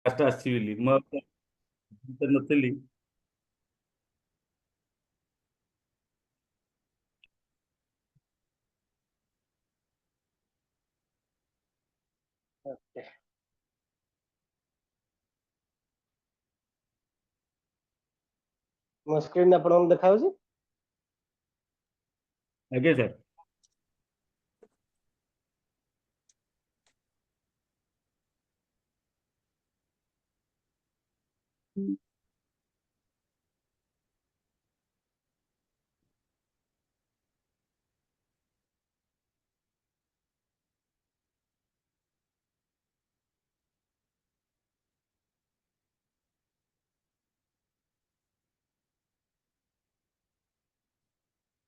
First ଆସିବି ବୋଲି ମୁଁ ନଥିଲି। ଓକେ। ମୋ ସ୍କ୍ରିନ୍ ଆପଣଙ୍କୁ ଦେଖାଉଛି? ଆଜ୍ଞା ସାର୍।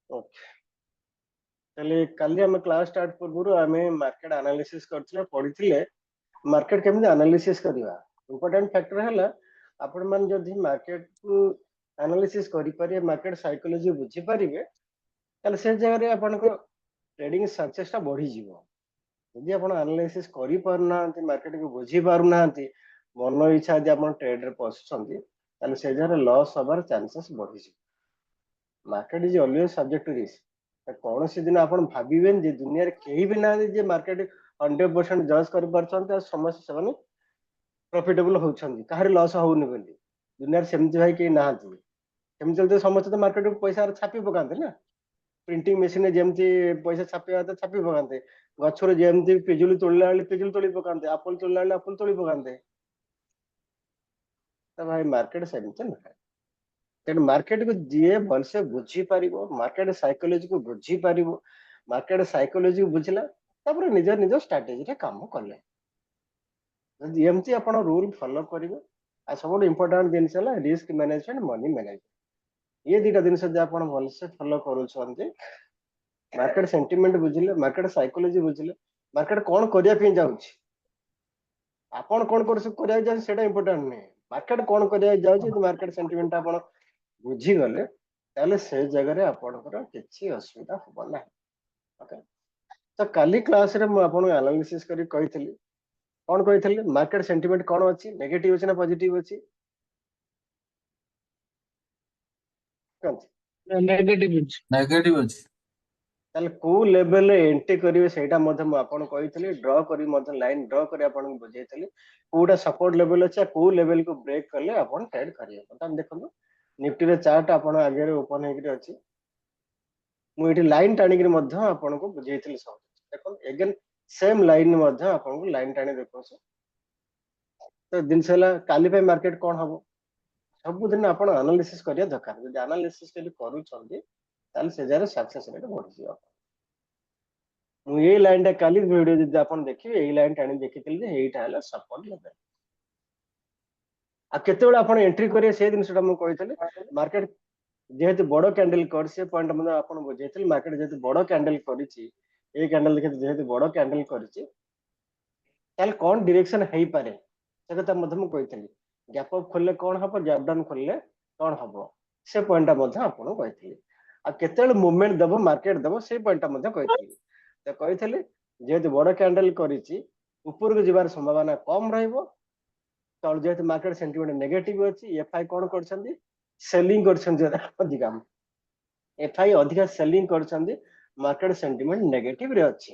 ଓକେ। ତାହେଲେ କାଲି ଆମେ କ୍ଲାସ୍ ଷ୍ଟାର୍ଟ ପୂର୍ବରୁ ଆମେ ମାର୍କେଟ ଆନାଲିସିସ୍ କରିଥିଲେ, ପଢିଥିଲେ ମାର୍କେଟ କେମିତି ଆନାଲିସିସ୍ କରିବା। ଇମ୍ପୋର୍ଟାଣ୍ଟ ଫ୍ୟାକ୍ଟର ହେଲା ଆପଣମାନେ ଯଦି ମାର୍କେଟକୁ ଆନାଲିସିସ୍ କରିପାରିବେ, ମାର୍କେଟ ସାଇକୋଲୋଜି ବୁଝିପାରିବେ, ତାହେଲେ ସେ ଜାଗାରେ ଆପଣଙ୍କ ଟ୍ରେଡିଂ ସକ୍ସେସଟା ବଢିଯିବ। ଯଦି ଆପଣ ଆନାଲିସିସ୍ କରିପାରୁନାହାନ୍ତି, ମାର୍କେଟକୁ ବୁଝିପାରୁନାହାନ୍ତି, ମନ ଇଚ୍ଛା ଯଦି ଆପଣ ଟ୍ରେଡରେ ପଶୁଛନ୍ତି, ତାହେଲେ ସେ ଜାଗାରେ ଲସ୍ ହବାର ଚାନ୍ସେସ୍ ବଢିଯିବ। Market is always subject to risk. କୌଣସି ଦିନ ଆପଣ ଭାବିବେନି ଯେ ଦୁନିଆରେ କେହି ବି ନାହାନ୍ତି ଯେ ମାର୍କେଟ 100% ଜଜ୍ କରିପାରୁଛନ୍ତି ଆଉ ସମସ୍ତେ ସେମାନେ ପ୍ରଫିଟେବଲ ହଉଛନ୍ତି, କାହାର ଲସ୍ ହଉନି ବୋଲି। ଦୁନିଆରେ ସେମିତି ଭାଇ କେହି ନାହାନ୍ତି। ସେମିତି ହେଲେ ତ ସମସ୍ତେ ତ ମାର୍କେଟକୁ ପଇସା ଛାପି ପକାନ୍ତେ ନା। ପ୍ରିଣ୍ଟିଂ ମେସିନରେ ଯେମିତି ପଇସା ଛାପିବା କଥା ଛାପି ପକାନ୍ତେ, ଗଛରୁ ଯେମିତି ପିଜୁଳି ତୋଳିଲା ବେଳେ ପିଜୁଳି ତୋଳି ପକାନ୍ତେ, ଆପଲ ତୋଳିଲା ବେଳେ ଆପଲ ତୋଳି ପକାନ୍ତେ। ତ ଭାଇ ମାର୍କେଟ ସେମିତି ନୁହେଁ। ତେଣୁ ମାର୍କେଟକୁ ଯିଏ ଭଲସେ ବୁଝିପାରିବ, ମାର୍କେଟ ସାଇକୋଲୋଜିକୁ ବୁଝିପାରିବ, ମାର୍କେଟ ସାଇକୋଲୋଜିକୁ ବୁଝିଲା ତାପରେ ନିଜ ନିଜ ଷ୍ଟ୍ରାଟେଜିରେ କାମ କଲେ। ଯଦି ଏମିତି ଆପଣ ରୁଲ ଫଲୋ କରିବେ, ଆଉ ସବୁଠୁ ଇମ୍ପୋର୍ଟାଣ୍ଟ ଜିନିଷ ହେଲା ରିସ୍କ ମ୍ୟାନେଜମେଣ୍ଟ, ମନି ମ୍ୟାନେଜମେଣ୍ଟ। ଏ ଦିଟା ଜିନିଷ ଯଦି ଆପଣ ଭଲସେ ଫଲୋ କରୁଛନ୍ତି, ମାର୍କେଟ ସେଣ୍ଟିମେଣ୍ଟ ବୁଝିଲେ, ମାର୍କେଟ ସାଇକୋଲୋଜି ବୁଝିଲେ, ମାର୍କେଟ କଣ କରିବା ପାଇଁ ଯାଉଛି, ଆପଣ କଣ କରିବାକୁ ଯାଉଛି ସେଇଟା ଇମ୍ପୋର୍ଟାଣ୍ଟ ନୁହେଁ। ମାର୍କେଟ କଣ କରିବାକୁ ଯାଉଛି, ଯଦି ମାର୍କେଟ ସେଣ୍ଟିମେଣ୍ଟ ଆପଣ ବୁଝିଗଲେ, ତାହେଲେ ସେ ଜାଗାରେ ଆପଣଙ୍କର କିଛି ଅସୁବିଧା ହବ ନାହିଁ। ଓକେ। ତ କାଲି କ୍ଲାସରେ ମୁଁ ଆପଣଙ୍କୁ ଆନାଲିସିସ୍ କରି କହିଥିଲି, କଣ କହିଥିଲି, ମାର୍କେଟ ସେଣ୍ଟିମେଣ୍ଟ କଣ ଅଛି, ନେଗେଟିଭ ଅଛି ନା ପଜିଟିଭ ଅଛି? ନେଗେଟିଭ ଅଛି। ତାହେଲେ କୋଉ ଲେଭେଲରେ ଏଣ୍ଟ୍ରି କରିବେ ସେଇଟା ମଧ୍ୟ ମୁଁ ଆପଣଙ୍କୁ କହିଥିଲି, ଡ୍ର କରି ମଧ୍ୟ ଲାଇନ ଡ୍ର କରି ଆପଣଙ୍କୁ ବୁଝେଇଥିଲି କୋଉଟା ସପୋର୍ଟ ଲେଭେଲ ଅଛି, କୋଉ ଲେଭେଲକୁ ବ୍ରେକ୍ କଲେ ଆପଣ ଟ୍ରେଡ୍ କରିବେ। ବର୍ତ୍ତମାନ ଦେଖନ୍ତୁ ନିଫ୍ଟିର ଚାର୍ଟ ଆପଣ ଆଗରେ ଓପନ ହେଇକିରି ଅଛି, ମୁଁ ଏଠି ଲାଇନ ଟାଣିକିରି ମଧ୍ୟ ଆପଣଙ୍କୁ ବୁଝେଇଥିଲି ସବୁ। ଦେଖନ୍ତୁ ଏଗେନ୍ ସେମ୍ ଲାଇନ ମଧ୍ୟ ଆପଣଙ୍କୁ ଲାଇନ ଟାଣି ଦେଖାଉଛି। ତ ଜିନିଷ ହେଲା କାଲି ପାଇଁ ମାର୍କେଟ କଣ ହବ, ସବୁଦିନ ଆପଣ ଆନାଲିସିସ୍ କରିବା ଦରକାର। ଯଦି ଆନାଲିସିସ୍ ଯଦି କରୁଛନ୍ତି, ତାହେଲେ ସେ ଜାଗାରେ ସକ୍ସେସ୍ ରେଟ୍ ବଢିଯିବ। ମୁଁ ଏଇ ଲାଇନଟା କାଲି ଭିଡିଓ ଯଦି ଆପଣ ଦେଖିବେ, ଏଇ ଲାଇନ ଟାଣି ଦେଖିଥିଲି ଯେ ଏଇଟା ହେଲା ସପୋର୍ଟ ଲେଭେଲ। ଆଉ କେତେବେଳେ ଆପଣ ଏଣ୍ଟ୍ରି କରିବେ ସେ ଜିନିଷଟା ମୁଁ କହିଥିଲି। ମାର୍କେଟ ଯେହେତୁ ବଡ କ୍ୟାଣ୍ଡେଲ କରି, ସେ ପଏଣ୍ଟ ମଧ୍ୟ ଆପଣ ବୁଝେଇଥିଲି। ମାର୍କେଟ ଯେହେତୁ ବଡ କ୍ୟାଣ୍ଡେଲ କରିଛି, ଏଇ କ୍ୟାଣ୍ଡେଲ ଯେହେତୁ ବଡ କ୍ୟାଣ୍ଡେଲ କରିଛି, ତାହେଲେ କଣ ଡିରେକ୍ସନ ହେଇପାରେ ସେ କଥା ମଧ୍ୟ ମୁଁ କହିଥିଲି। ଗ୍ୟାପ ଅପ୍ ଖୋଲିଲେ କଣ ହବ, ଗ୍ୟାପ ଡାଉନ୍ ଖୋଲିଲେ କଣ ହବ, ସେ ପଏଣ୍ଟଟା ମଧ୍ୟ ଆପଣଙ୍କୁ କହିଥିଲି। ଆଉ କେତେବେଳେ ମୁଭମେଣ୍ଟ ଦେବ ମାର୍କେଟ ଦେବ, ସେଇ ପଏଣ୍ଟଟା ମଧ୍ୟ କହିଥିଲି। ତ କହିଥିଲି ଯେହେତୁ ବଡ କ୍ୟାଣ୍ଡେଲ କରିଛି, ଉପରକୁ ଯିବାର ସମ୍ଭାବନା କମ ରହିବ। ତଳେ ଯେହେତୁ ମାର୍କେଟ ସେଣ୍ଟିମେଣ୍ଟ ନେଗେଟିଭ ଅଛି, ଏଫଆଇ କଣ କରିଛନ୍ତି, ସେଲିଂ କରିଛନ୍ତି ଅଧିକା। ଏଫଆଇ ଅଧିକା ସେଲିଂ କରିଛନ୍ତି, ମାର୍କେଟ ସେଣ୍ଟିମେଣ୍ଟ ନେଗେଟିଭରେ ଅଛି।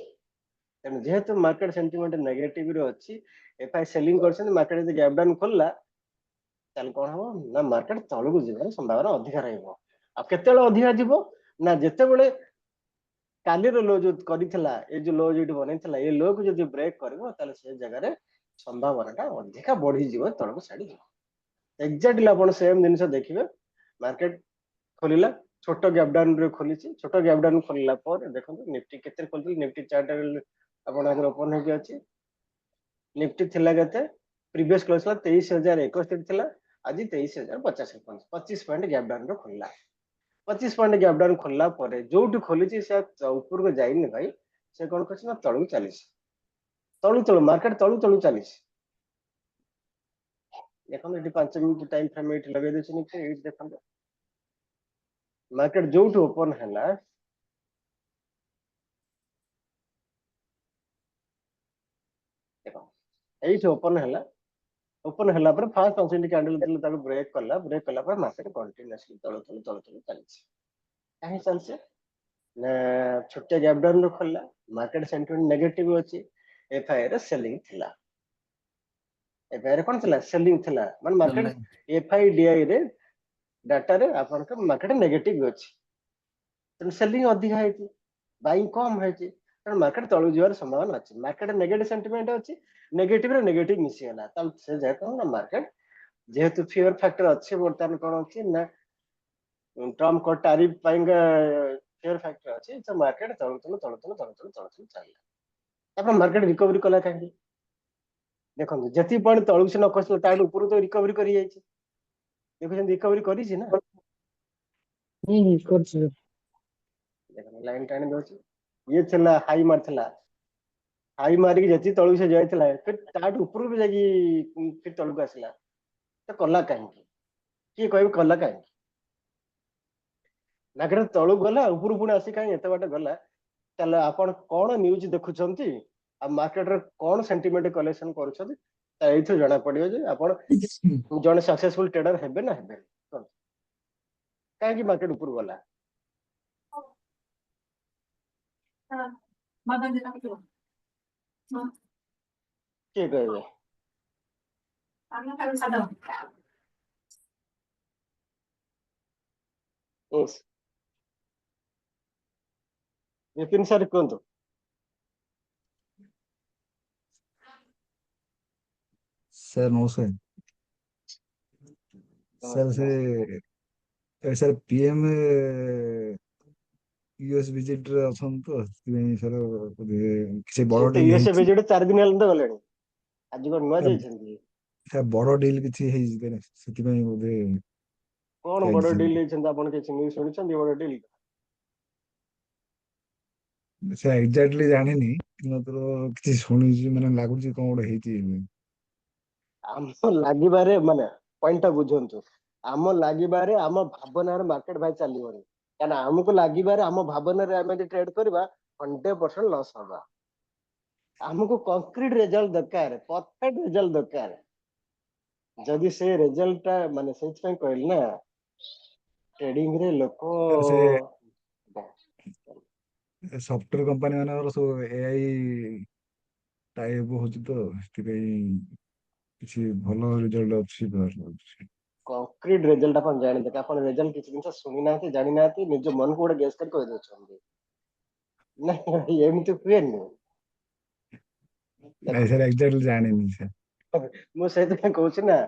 ତେଣୁ ଯେହେତୁ ମାର୍କେଟ ସେଣ୍ଟିମେଣ୍ଟ ନେଗେଟିଭରେ ଅଛି, ଏଫଆଇ ସେଲିଂ କରିଛନ୍ତି, ମାର୍କେଟ ଯଦି ଗ୍ୟାପ ଡାଉନ୍ ଖୋଲିଲା, ତାହେଲେ କଣ ହବ ନା ମାର୍କେଟ ତଳକୁ ଯିବାର ସମ୍ଭାବନା ଅଧିକା ରହିବ। ଆଉ କେତେବେଳେ ଅଧିକା ଯିବ ନା ଯେତେବେଳେ କାଲିର लो ଯୋଉ କରିଥିଲା, ଏ ଯୋଉ लो ଯୋଉଠି ବନେଇଥିଲା, ଏ ଲୋକୁ ଯଦି ବ୍ରେକ୍ କରିବ, ତାହେଲେ ସେ ଜାଗାରେ ସମ୍ଭାବନାଟା ଅଧିକା ବଢିଯିବ, ତଳକୁ ଛାଡିଯିବ। ଏକ୍ଜାକ୍ଟଲି ଆପଣ ସେମ୍ ଜିନିଷ ଦେଖିବେ। ମାର୍କେଟ ଖୋଲିଲା, ଛୋଟ ଗ୍ୟାପ ଡାଉନ ରେ ଖୋଲିଛି, ଛୋଟ ଗ୍ୟାପ ଡାଉନ ଖୋଲିଲା ପରେ ଦେଖନ୍ତୁ ନିଫ୍ଟି କେତେ ଖୋଲିଛି, ନିଫ୍ଟି ଚାର୍ଟ ଆପଣ ଆଗରେ ଓପନ ହେଇକି ଅଛି। ନିଫ୍ଟି ଥିଲା କେତେ, ପ୍ରିଭିୟସ କ୍ଲୋଜ ଥିଲା 23,061 ଥିଲା, ଆଜି 23,050 ପହଞ୍ଚି 25 ପଏଣ୍ଟ ଗ୍ୟାପ ଡାଉନ ରେ ଖୋଲିଲା। 25 ପଏଣ୍ଟ ଗ୍ୟାପ ଡାଉନ ଖୋଲିଲା ପରେ ଯୋଉଠି ଖୋଲିଛି ସେ ଉପରକୁ ଯାଇନି ଭାଇ, ସେ କଣ କରିଛି ନା ତଳକୁ ଚାଲିଛି। ତଳୁ ମାର୍କେଟ ତଳୁ ଚାଲିଛି। ଦେଖନ୍ତୁ ଏଠି 5 ମିନିଟ ଟାଇମ ଫ୍ରେମ ଏଇଠି ଲଗେଇ ଦେଇଛି ନିଫ୍ଟି, ଏଇଠି ଦେଖନ୍ତୁ ମାର୍କେଟ ଯୋଉଠି ଓପନ ହେଲା, ଦେଖ ଏଇଠି ଓପନ ହେଲା, ଓପନ ହେଲା ପରେ ଫାଷ୍ଟ 5 କ୍ୟାଣ୍ଡେଲ ଯେତେବେଳେ ତାକୁ ବ୍ରେକ୍ କଲା ପରେ ମାର୍କେଟ କଣ୍ଟିନ୍ୟୁଅସଲି ତଳୁ ଚାଲିଛି। କାହିଁ ଚାଲିଛି ନା ଛୋଟିଆ ଗ୍ୟାପ୍ ଡାଉନ୍ ରୁ ଖୋଲିଲା, ମାର୍କେଟ ସେଣ୍ଟିମେଣ୍ଟ ନେଗେଟିଭ ଅଛି, ଏଫଆଇ ରେ ସେଲିଂ ଥିଲା, ଏଫଆଇ ରେ କଣ ଥିଲା ସେଲିଂ ଥିଲା, ମାନେ ମାର୍କେଟ ଏଫଆଇଡିଆଇ ରେ ଡାଟାରେ ଆପଣଙ୍କ ମାର୍କେଟ ନେଗେଟିଭ ଅଛି, ତେଣୁ ସେଲିଂ ଅଧିକା ହେଇଛି, ବାଇଂ କମ ହେଇଛି, ତେଣୁ ମାର୍କେଟ ତଳୁ ଯିବାର ସମ୍ଭାବନା ଅଛି। ମାର୍କେଟ ନେଗେଟିଭ ସେଣ୍ଟିମେଣ୍ଟ ଅଛି, ନେଗେଟିଭ ରେ ନେଗେଟିଭ ମିଶିଗଲା, ତାହେଲେ ସେ ଯାଏ କଣ ନା ମାର୍କେଟ ଯେହେତୁ ଫିୟର ଫ୍ୟାକ୍ଟର ଅଛି, ବର୍ତ୍ତମାନ କଣ ଅଛି ନା ଟ୍ରମ୍ପ କ ଟାରିଫ ପାଇଁକା ଫିୟର ଫ୍ୟାକ୍ଟର ଅଛି, ତ ମାର୍କେଟ ତଳୁ ଚାଲିଲା। ତାପରେ ମାର୍କେଟ ରିକଭରି କଲା କାହିଁକି ଦେଖନ୍ତୁ, ଯେତିକି ପଏଣ୍ଟ ତଳକୁ ସେ ନ ଖସିଲା ତାଠୁ ଉପରୁ ତ ରିକଭରି କରି ଯାଇଛି, ଦେଖୁଛନ୍ତି ରିକଭରି କରିଛି ନା, করছে ଦେଖନ୍ତୁ ଲାଇନ ଟାଣି ଦଉଛି, ଇଏ ଥିଲା ହାଇ ମାରିଥିଲା, ହାଇ ମାରିକି ଯେତିକି ତଳକୁ ସେ ଯାଇଥିଲା ତାଠୁ ଉପରକୁ ବି ଯାଇକି ଫିର ତଳକୁ ଆସିଲା, ତ କଲା କାହିଁକି, କିଏ କହିବେ କଲା କାହିଁକି? ମାର୍କେଟ ତଳକୁ ଗଲା ଉପରୁ ପୁଣି ଆସି କାହିଁକି ଏତେ ବାଟ ଗଲା, ତାହେଲେ ଆପଣ କଣ ନ୍ୟୁଜ ଦେଖୁଛନ୍ତି ଆଉ ମାର୍କେଟରେ କଣ ସେଣ୍ଟିମେଣ୍ଟ କଲେକ୍ସନ କରୁଛନ୍ତି, ଏଇଥିରୁ ଜଣା ପଡିବ ଯେ ଆପଣ ଜଣେ ସକ୍ସେସଫୁଲ ଟ୍ରେଡର ହେବେ ନା ହେବେନି। କାହିଁକି ମାର୍କେଟ ଉପରୁ ଗଲା, କିଏ କହିବେ? Yes. ବିପିନ ସାର୍ କୁହନ୍ତୁ। স্যার নমস্কার স্যার ନମସ୍ତେ, ନମସ୍ତେ। স্যার ପିଏମ୍ ୟୁଏସ୍ ଭିଜିଟରେ ଅଛନ୍ତି ତ, ସେଥିପାଇଁ ସାର୍ କିଛି ସେ ବଡ ତ ଡିଲ୍ ୟୁଏସଏ ହେଇଛି। ଭିଜିଟ୍ 4 ଦିନ ହେଲାଣି ତ ଗଲେଣି, ଆଜି କଣ ନୂଆ ସାର୍ ଯାଇଛନ୍ତି? ସାର୍ ବଡ ଡିଲ୍ କିଛି ହେଇଛି ତାହେଲେ, ସେଥିପାଇଁ ବୋଧେ କଣ ବଡ ଯାଇଛନ୍ତି। ଡିଲ୍ ହେଇଛନ୍ତି, ଆପଣ କିଛି ନ୍ୟୁଜ ଶୁଣିଛନ୍ତି ବଡ ଡିଲ୍? ସାର୍ ଏକ୍ଜାକ୍ଟଲି ଜାଣିନି, ମାତ୍ର କିଛି ଶୁଣିଛି, ମାନେ ଲାଗୁଛି କଣ ଗୋଟେ ହେଇଛି। ଆମ ଲାଗିବାରେ ମାନେ ପଏଣ୍ଟଟା ବୁଝନ୍ତୁ, ଆମ ଲାଗିବାରେ ଆମ ଭାବନାରେ ମାର୍କେଟ ଭାଇ ଚାଲିବନି, କାହିଁକିନା ଆମକୁ ଲାଗିବାରେ ଆମ ଭାବନାରେ ଆମେ ଯଦି ଟ୍ରେଡ କରିବା 100% ଲସ୍ ହବା। ଆମକୁ କଂକ୍ରିଟ ରେଜଲ୍ଟ ଦରକାର, ପରଫେକ୍ଟ ରେଜଲ୍ଟ ଦରକାର। ଯଦି ସେ ରେଜଲ୍ଟ ଟା ମାନେ ସେଇଥିପାଇଁ କହିଲି ନା, ଟ୍ରେଡିଂ ରେ ଲୋକ ସାର୍ ସେ ସଫ୍ଟୱେର କମ୍ପାନୀ ମାନଙ୍କର ସବୁ ଏଆଇ ଟାଇପ ହଉଛି ତ, ସେଥିପାଇଁ କିଛି ଭଲ ରେଜଲ୍ଟ ଅଛି ବାହାରି ଲାଗୁଛି। କଂକ୍ରିଟ ରେଜଲ୍ଟ ଆପଣ ଜାଣିଦେବେ, ଆପଣ ରେଜଲ୍ଟ କିଛି ଜିନିଷ ଶୁଣିନାହାନ୍ତି, ଜାଣିନାହାନ୍ତି, ନିଜ ମନକୁ ଗୋଟେ ଗେସ୍ କରି କହିଦଉଛନ୍ତି, ନାଇଁ ଏମିତି ହୁଏନି। ନାଇଁ ସାର୍ ଏକ୍ଜାକ୍ଟଲି ଜାଣିନି ସାର୍। ମୁଁ ସେଇଥିପାଇଁ କହୁଛି ନା,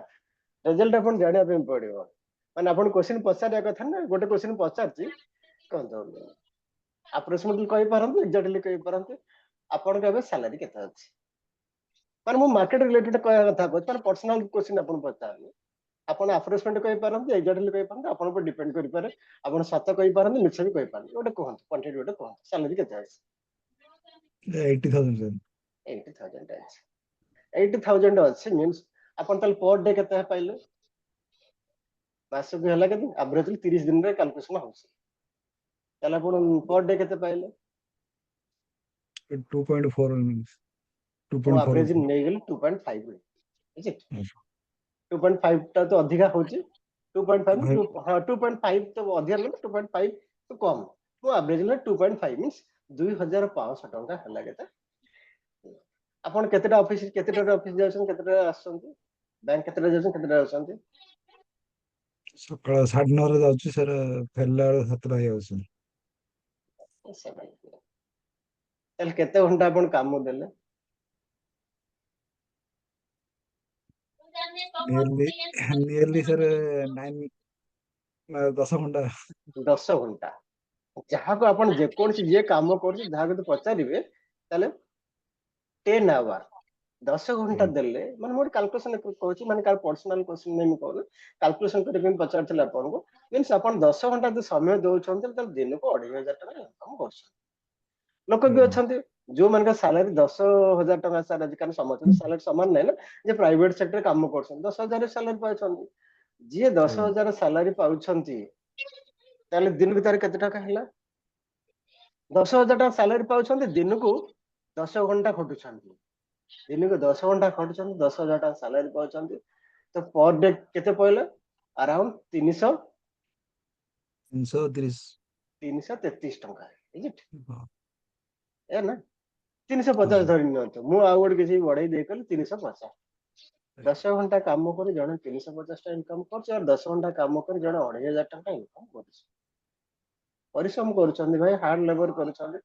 ରେଜଲ୍ଟ ଆପଣ ଜାଣିବା ପାଇଁ ପଡିବ, ମାନେ ଆପଣ କ୍ୱେଶ୍ଚିନ୍ ପଚାରିବା କଥା ନା, ଗୋଟେ କ୍ୱେଶ୍ଚିନ୍ ପଚାରିଛି କୁହନ୍ତୁ, ଆପ୍ରୋକ୍ସିମେଟଲି କହିପାରନ୍ତି, ଏକ୍ଜାକ୍ଟଲି କହିପାରନ୍ତି ଆପଣଙ୍କ ଏବେ ସାଲାରୀ କେତେ ଅଛି, ମାନେ ମୁଁ ମାର୍କେଟ ରିଲେଟେଡ କହିବା କଥା କହୁଛି, ମାନେ ପର୍ସନାଲ କ୍ୱେଶ୍ଚିନ୍ ଆପଣ ପଚାରନି, ଆପଣ ଆପ୍ରୋକ୍ସିମେଟ କହିପାରନ୍ତି, ଏକ୍ଜାକ୍ଟଲି କହିପାରନ୍ତି, ଆପଣଙ୍କ ଉପରେ ଡିପେଣ୍ଡ କରିପାରେ, ଆପଣ ସତ କହିପାରନ୍ତି, ମିଛ ବି କହିପାରନ୍ତି, ଗୋଟେ କୁହନ୍ତୁ କ୍ୱାଣ୍ଟିଟି ଗୋଟେ କୁହନ୍ତୁ, ସାଲାରୀ କେତେ ଅଛି? 80,000 ସାର୍। 80,000 ଅଛି, 80,000 ଅଛି ମିନ୍ସ ଆପଣ ତାହେଲେ ପର ଡେ କେତେ ପାଇଲେ, ମାସକୁ ହେଲା କେତେ, ଆଭରେଜଲି 30 ଦିନରେ କାଲକୁଲେସନ ହଉଛି, ତାହେଲେ ଆପଣ ପର ଡେ କେତେ ପାଇଲେ, 2.4 ମୁଁ 2.4 ଆଭରେଜ ନେଇଗଲି 2.5, ବୁଝିଲେ 2.5 ଟା ତ ଅଧିକା ହଉଛି, 2.5 ହଁ 2.5 ତ ଅଧିକା ନେଲେ, 2.5 ତ କମ, ମୁଁ ଆଭରେଜ ନେଲେ 2.5 ମିନ୍ସ 2,500 ଟଙ୍କା ହେଲା କେତେ। ଆପଣ କେତେଟା ଅଫିସ ଯାଉଛନ୍ତି, କେତେଟା ଆସୁଛନ୍ତି, ବ୍ୟାଙ୍କ କେତେଟା ଯାଉଛନ୍ତି, କେତେଟା ଆସୁଛନ୍ତି? ସକାଳ 9:30ରେ ଯାଉଛି ସାର୍, ଫେରିଲା ବେଳେ 7ଟା ହେଇଯାଉଛି। ତାହେଲେ କେତେ ଘଣ୍ଟା ଆପଣ କାମ ଦେଲେ? ନିୟରଲି ସାର୍ 10 ଘଣ୍ଟା। 10 ଘଣ୍ଟା। ଯାହାକୁ ଆପଣ ଯେକୌଣସି ଯିଏ କାମ କରୁଛି ଯାହାକୁ ଯଦି ପଚାରିବେ ତାହେଲେ 10 ଆୱାର 10 ଘଣ୍ଟା ଦେଲେ, ମାନେ ମୁଁ ଗୋଟେ କାଲକୁଲେସନ କହୁଛି, ମାନେ କାହାର ପର୍ସନାଲ କ୍ୱେଶ୍ଚିନ୍ ନେଇ ମୁଁ କହୁନି, କାଲକୁଲେସନ କରିକି ମୁଁ ପଚାରିଥିଲି ଆପଣଙ୍କୁ, ମିନ୍ସ ଆପଣ 10 ଘଣ୍ଟା ଯଦି ସମୟ ଦଉଛନ୍ତି ତାହେଲେ ଦିନକୁ 2,500 ଟଙ୍କା ଇନକମ କରୁଛନ୍ତି। ଲୋକ ବି ଅଛନ୍ତି ଯୋଉମାନଙ୍କ ସାଲାରୀ 10,000 ଟଙ୍କା, ସାର୍ ଆଜିକାଲି ସମସ୍ତଙ୍କ ସାଲାରୀ ସମାନ ନାହିଁ ନା, ଯେ ପ୍ରାଇଭେଟ ସେକ୍ଟରରେ କାମ କରୁଛନ୍ତି 10,000 ସାଲାରୀ ପାଉଛନ୍ତି, ଯିଏ 10,000 ସାଲାରୀ ପାଉଛନ୍ତି ତାହେଲେ ଦିନକୁ ତାର କେତେ ଟଙ୍କା ହେଲା, 10,000 ଟଙ୍କା ସାଲାରୀ ପାଉଛନ୍ତି, ଦିନକୁ 10 ଘଣ୍ଟା ଖଟୁଛନ୍ତି, दिन को 10 घंटा खटुଛନ୍ତି 10,000 टका सैलरी पाउଛନ୍ତି तो पर डे केते पइला अराउंड 330। 333 टका इज इट हाँ, ए ना 350 सर। धरि नियंतो मु आ गोटे किसी बढ़ाई दे कल 350 10 घंटा काम कर जने 350 टा इनकम कर और 10 घंटा काम कर जने 2,500 टका इनकम कर परिश्रम करूछंदी भाई हार्ड लेबर करूछंदी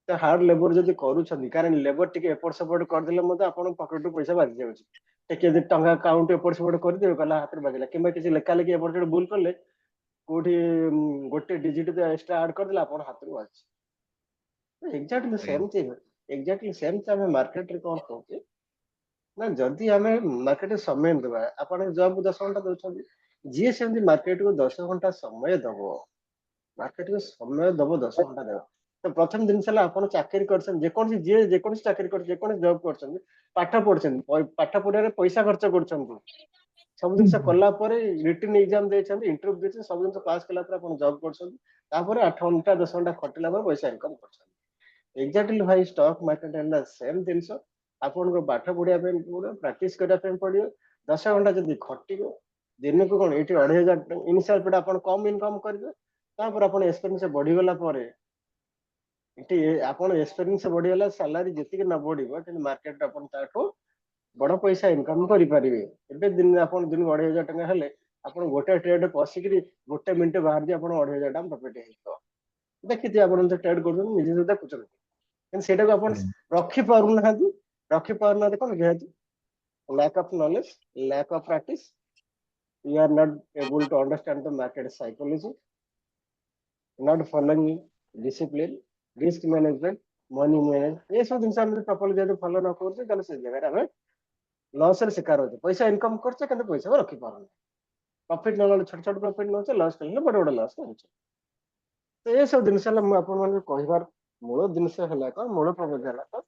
तो हार्ड लेबर जदि करूछंदी कारण लेबर टिके एपट सेपट कर देले मते आपन पॉकेट रु पैसा बाजि जाउछ टिके जदि टंका काउंट एपट सेपट कर देबे कला हाथ रे बाजिला किबा किसी लेखा लेखि एपट सेपट भूल करले कोठी गोटे डिजिट तो एक्स्ट्रा ऐड कर देला आपन हाथ रे बाजि exactly same thing exactly same thing हमें मार्केट रे कोन कहूचे ना जदि हमें मार्केट समय देबा आपन जॉब 10 घंटा दउछंदी जी सेमती मार्केट को 10 घंटा समय दबो मार्केट को समय दबो 10 घंटा देबो तो प्रथम दिन साला आपन चाकरी करछन जे कोन जे जे कोन चाकरी कर जे कोन जॉब करछन पाठ पढछन पाठ पढारे पैसा खर्च करछन सब दिन से कला परे रिटन एग्जाम देछन इंटरव्यू देछन सब दिन से पास कला पर आपन जॉब करछन तापर 8 घंटा 10 घंटा खटिला पर पैसा इनकम करछन एग्जैक्टली भाई स्टॉक मार्केट एंड सेम दिनस आपन को पाठ पढिया पे पूरा प्रैक्टिस करा पे पड़ियो 10 घंटा जदी खटियो दिन को कोन एटी 2,500 इनिशियल पे आपन कम इनकम करबे तापर आपन एक्सपीरियंस बढ़ी गला परे एटी आपन एक्सपीरियंस बढ़ी गला सैलरी जति न बढ़िबो कि मार्केट आपन ताठो बड़ पैसा इनकम करि परिबे एबे दिन आपन दिन 2,500 टका हेले आपन गोटे ट्रेड पसिकरी गोटे मिनिट बाहर जे आपन 2,500 टका प्रॉफिट हेतो देखिते आपन तो ट्रेड करछन निजे से देखुछन କିନ୍ତୁ ସେଇଟାକୁ ଆପଣ ରଖି ପାରୁନାହାନ୍ତି କଣ ଯେହେତୁ lack of knowledge lack of practice you are not able to understand the market psychology not following discipline risk management money management ये सब जिनसे हम प्रॉपर्ली जब फॉलो न करते ताले से जगह हमें लॉस रे शिकार होते पैसा इनकम करते କିନ୍ତୁ पैसा को रखी पारुना प्रॉफिट न छोट छोट प्रॉफिट न लॉस करले बड़ बड़ लॉस होछ तो ये सब जिनसे हम अपन मन कहबार मूल जिनसे हला का मूल प्रबंध हला का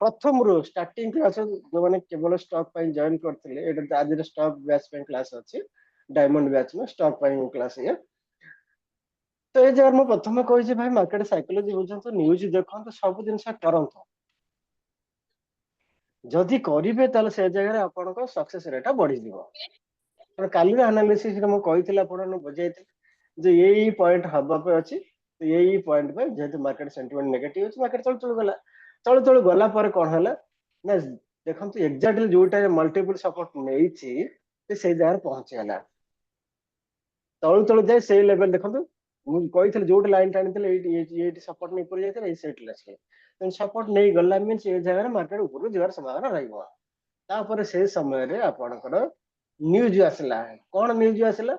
प्रथम रो स्टार्टिंग क्लास जो माने केवल स्टॉक पाई जॉइन करथिले एटा आज स्टॉक बैच पे क्लास अछि डायमंड बैच में स्टॉक पाई क्लास ये तो ये जगह मैं प्रथम कहि भाई मार्केट साइकोलॉजी बुझंतु न्यूज देखंतु सब जिनस करंतु जदि करिवे ताले से जगह आपन को सक्सेस रेट बढ़ी जीवो तो काली एनालिसिस रे मैं कहिथिला आपन बुझाइथिले जे यही पॉइंट हबा पे अछि तो यही पॉइंट पे जेहेतु मार्केट सेंटिमेंट नेगेटिव अछि मार्केट चल गला पर कोन हला ना देखंतु एग्जैक्टली जोटा मल्टीपल सपोर्ट नेइछि से सेई जगह पहुंच गला तळ जाय सेई लेवल देखंतु मु कहिथिले जोट लाइन टानिथिले एटी सपोर्ट नै पर जायथिले ए सेट लछे तो सपोर्ट नै गला मींस ए जगह मार्केट ऊपर जिवार संभावना रहइबो तापर से समय रे आपनकर न्यूज आसला कोन न्यूज आसला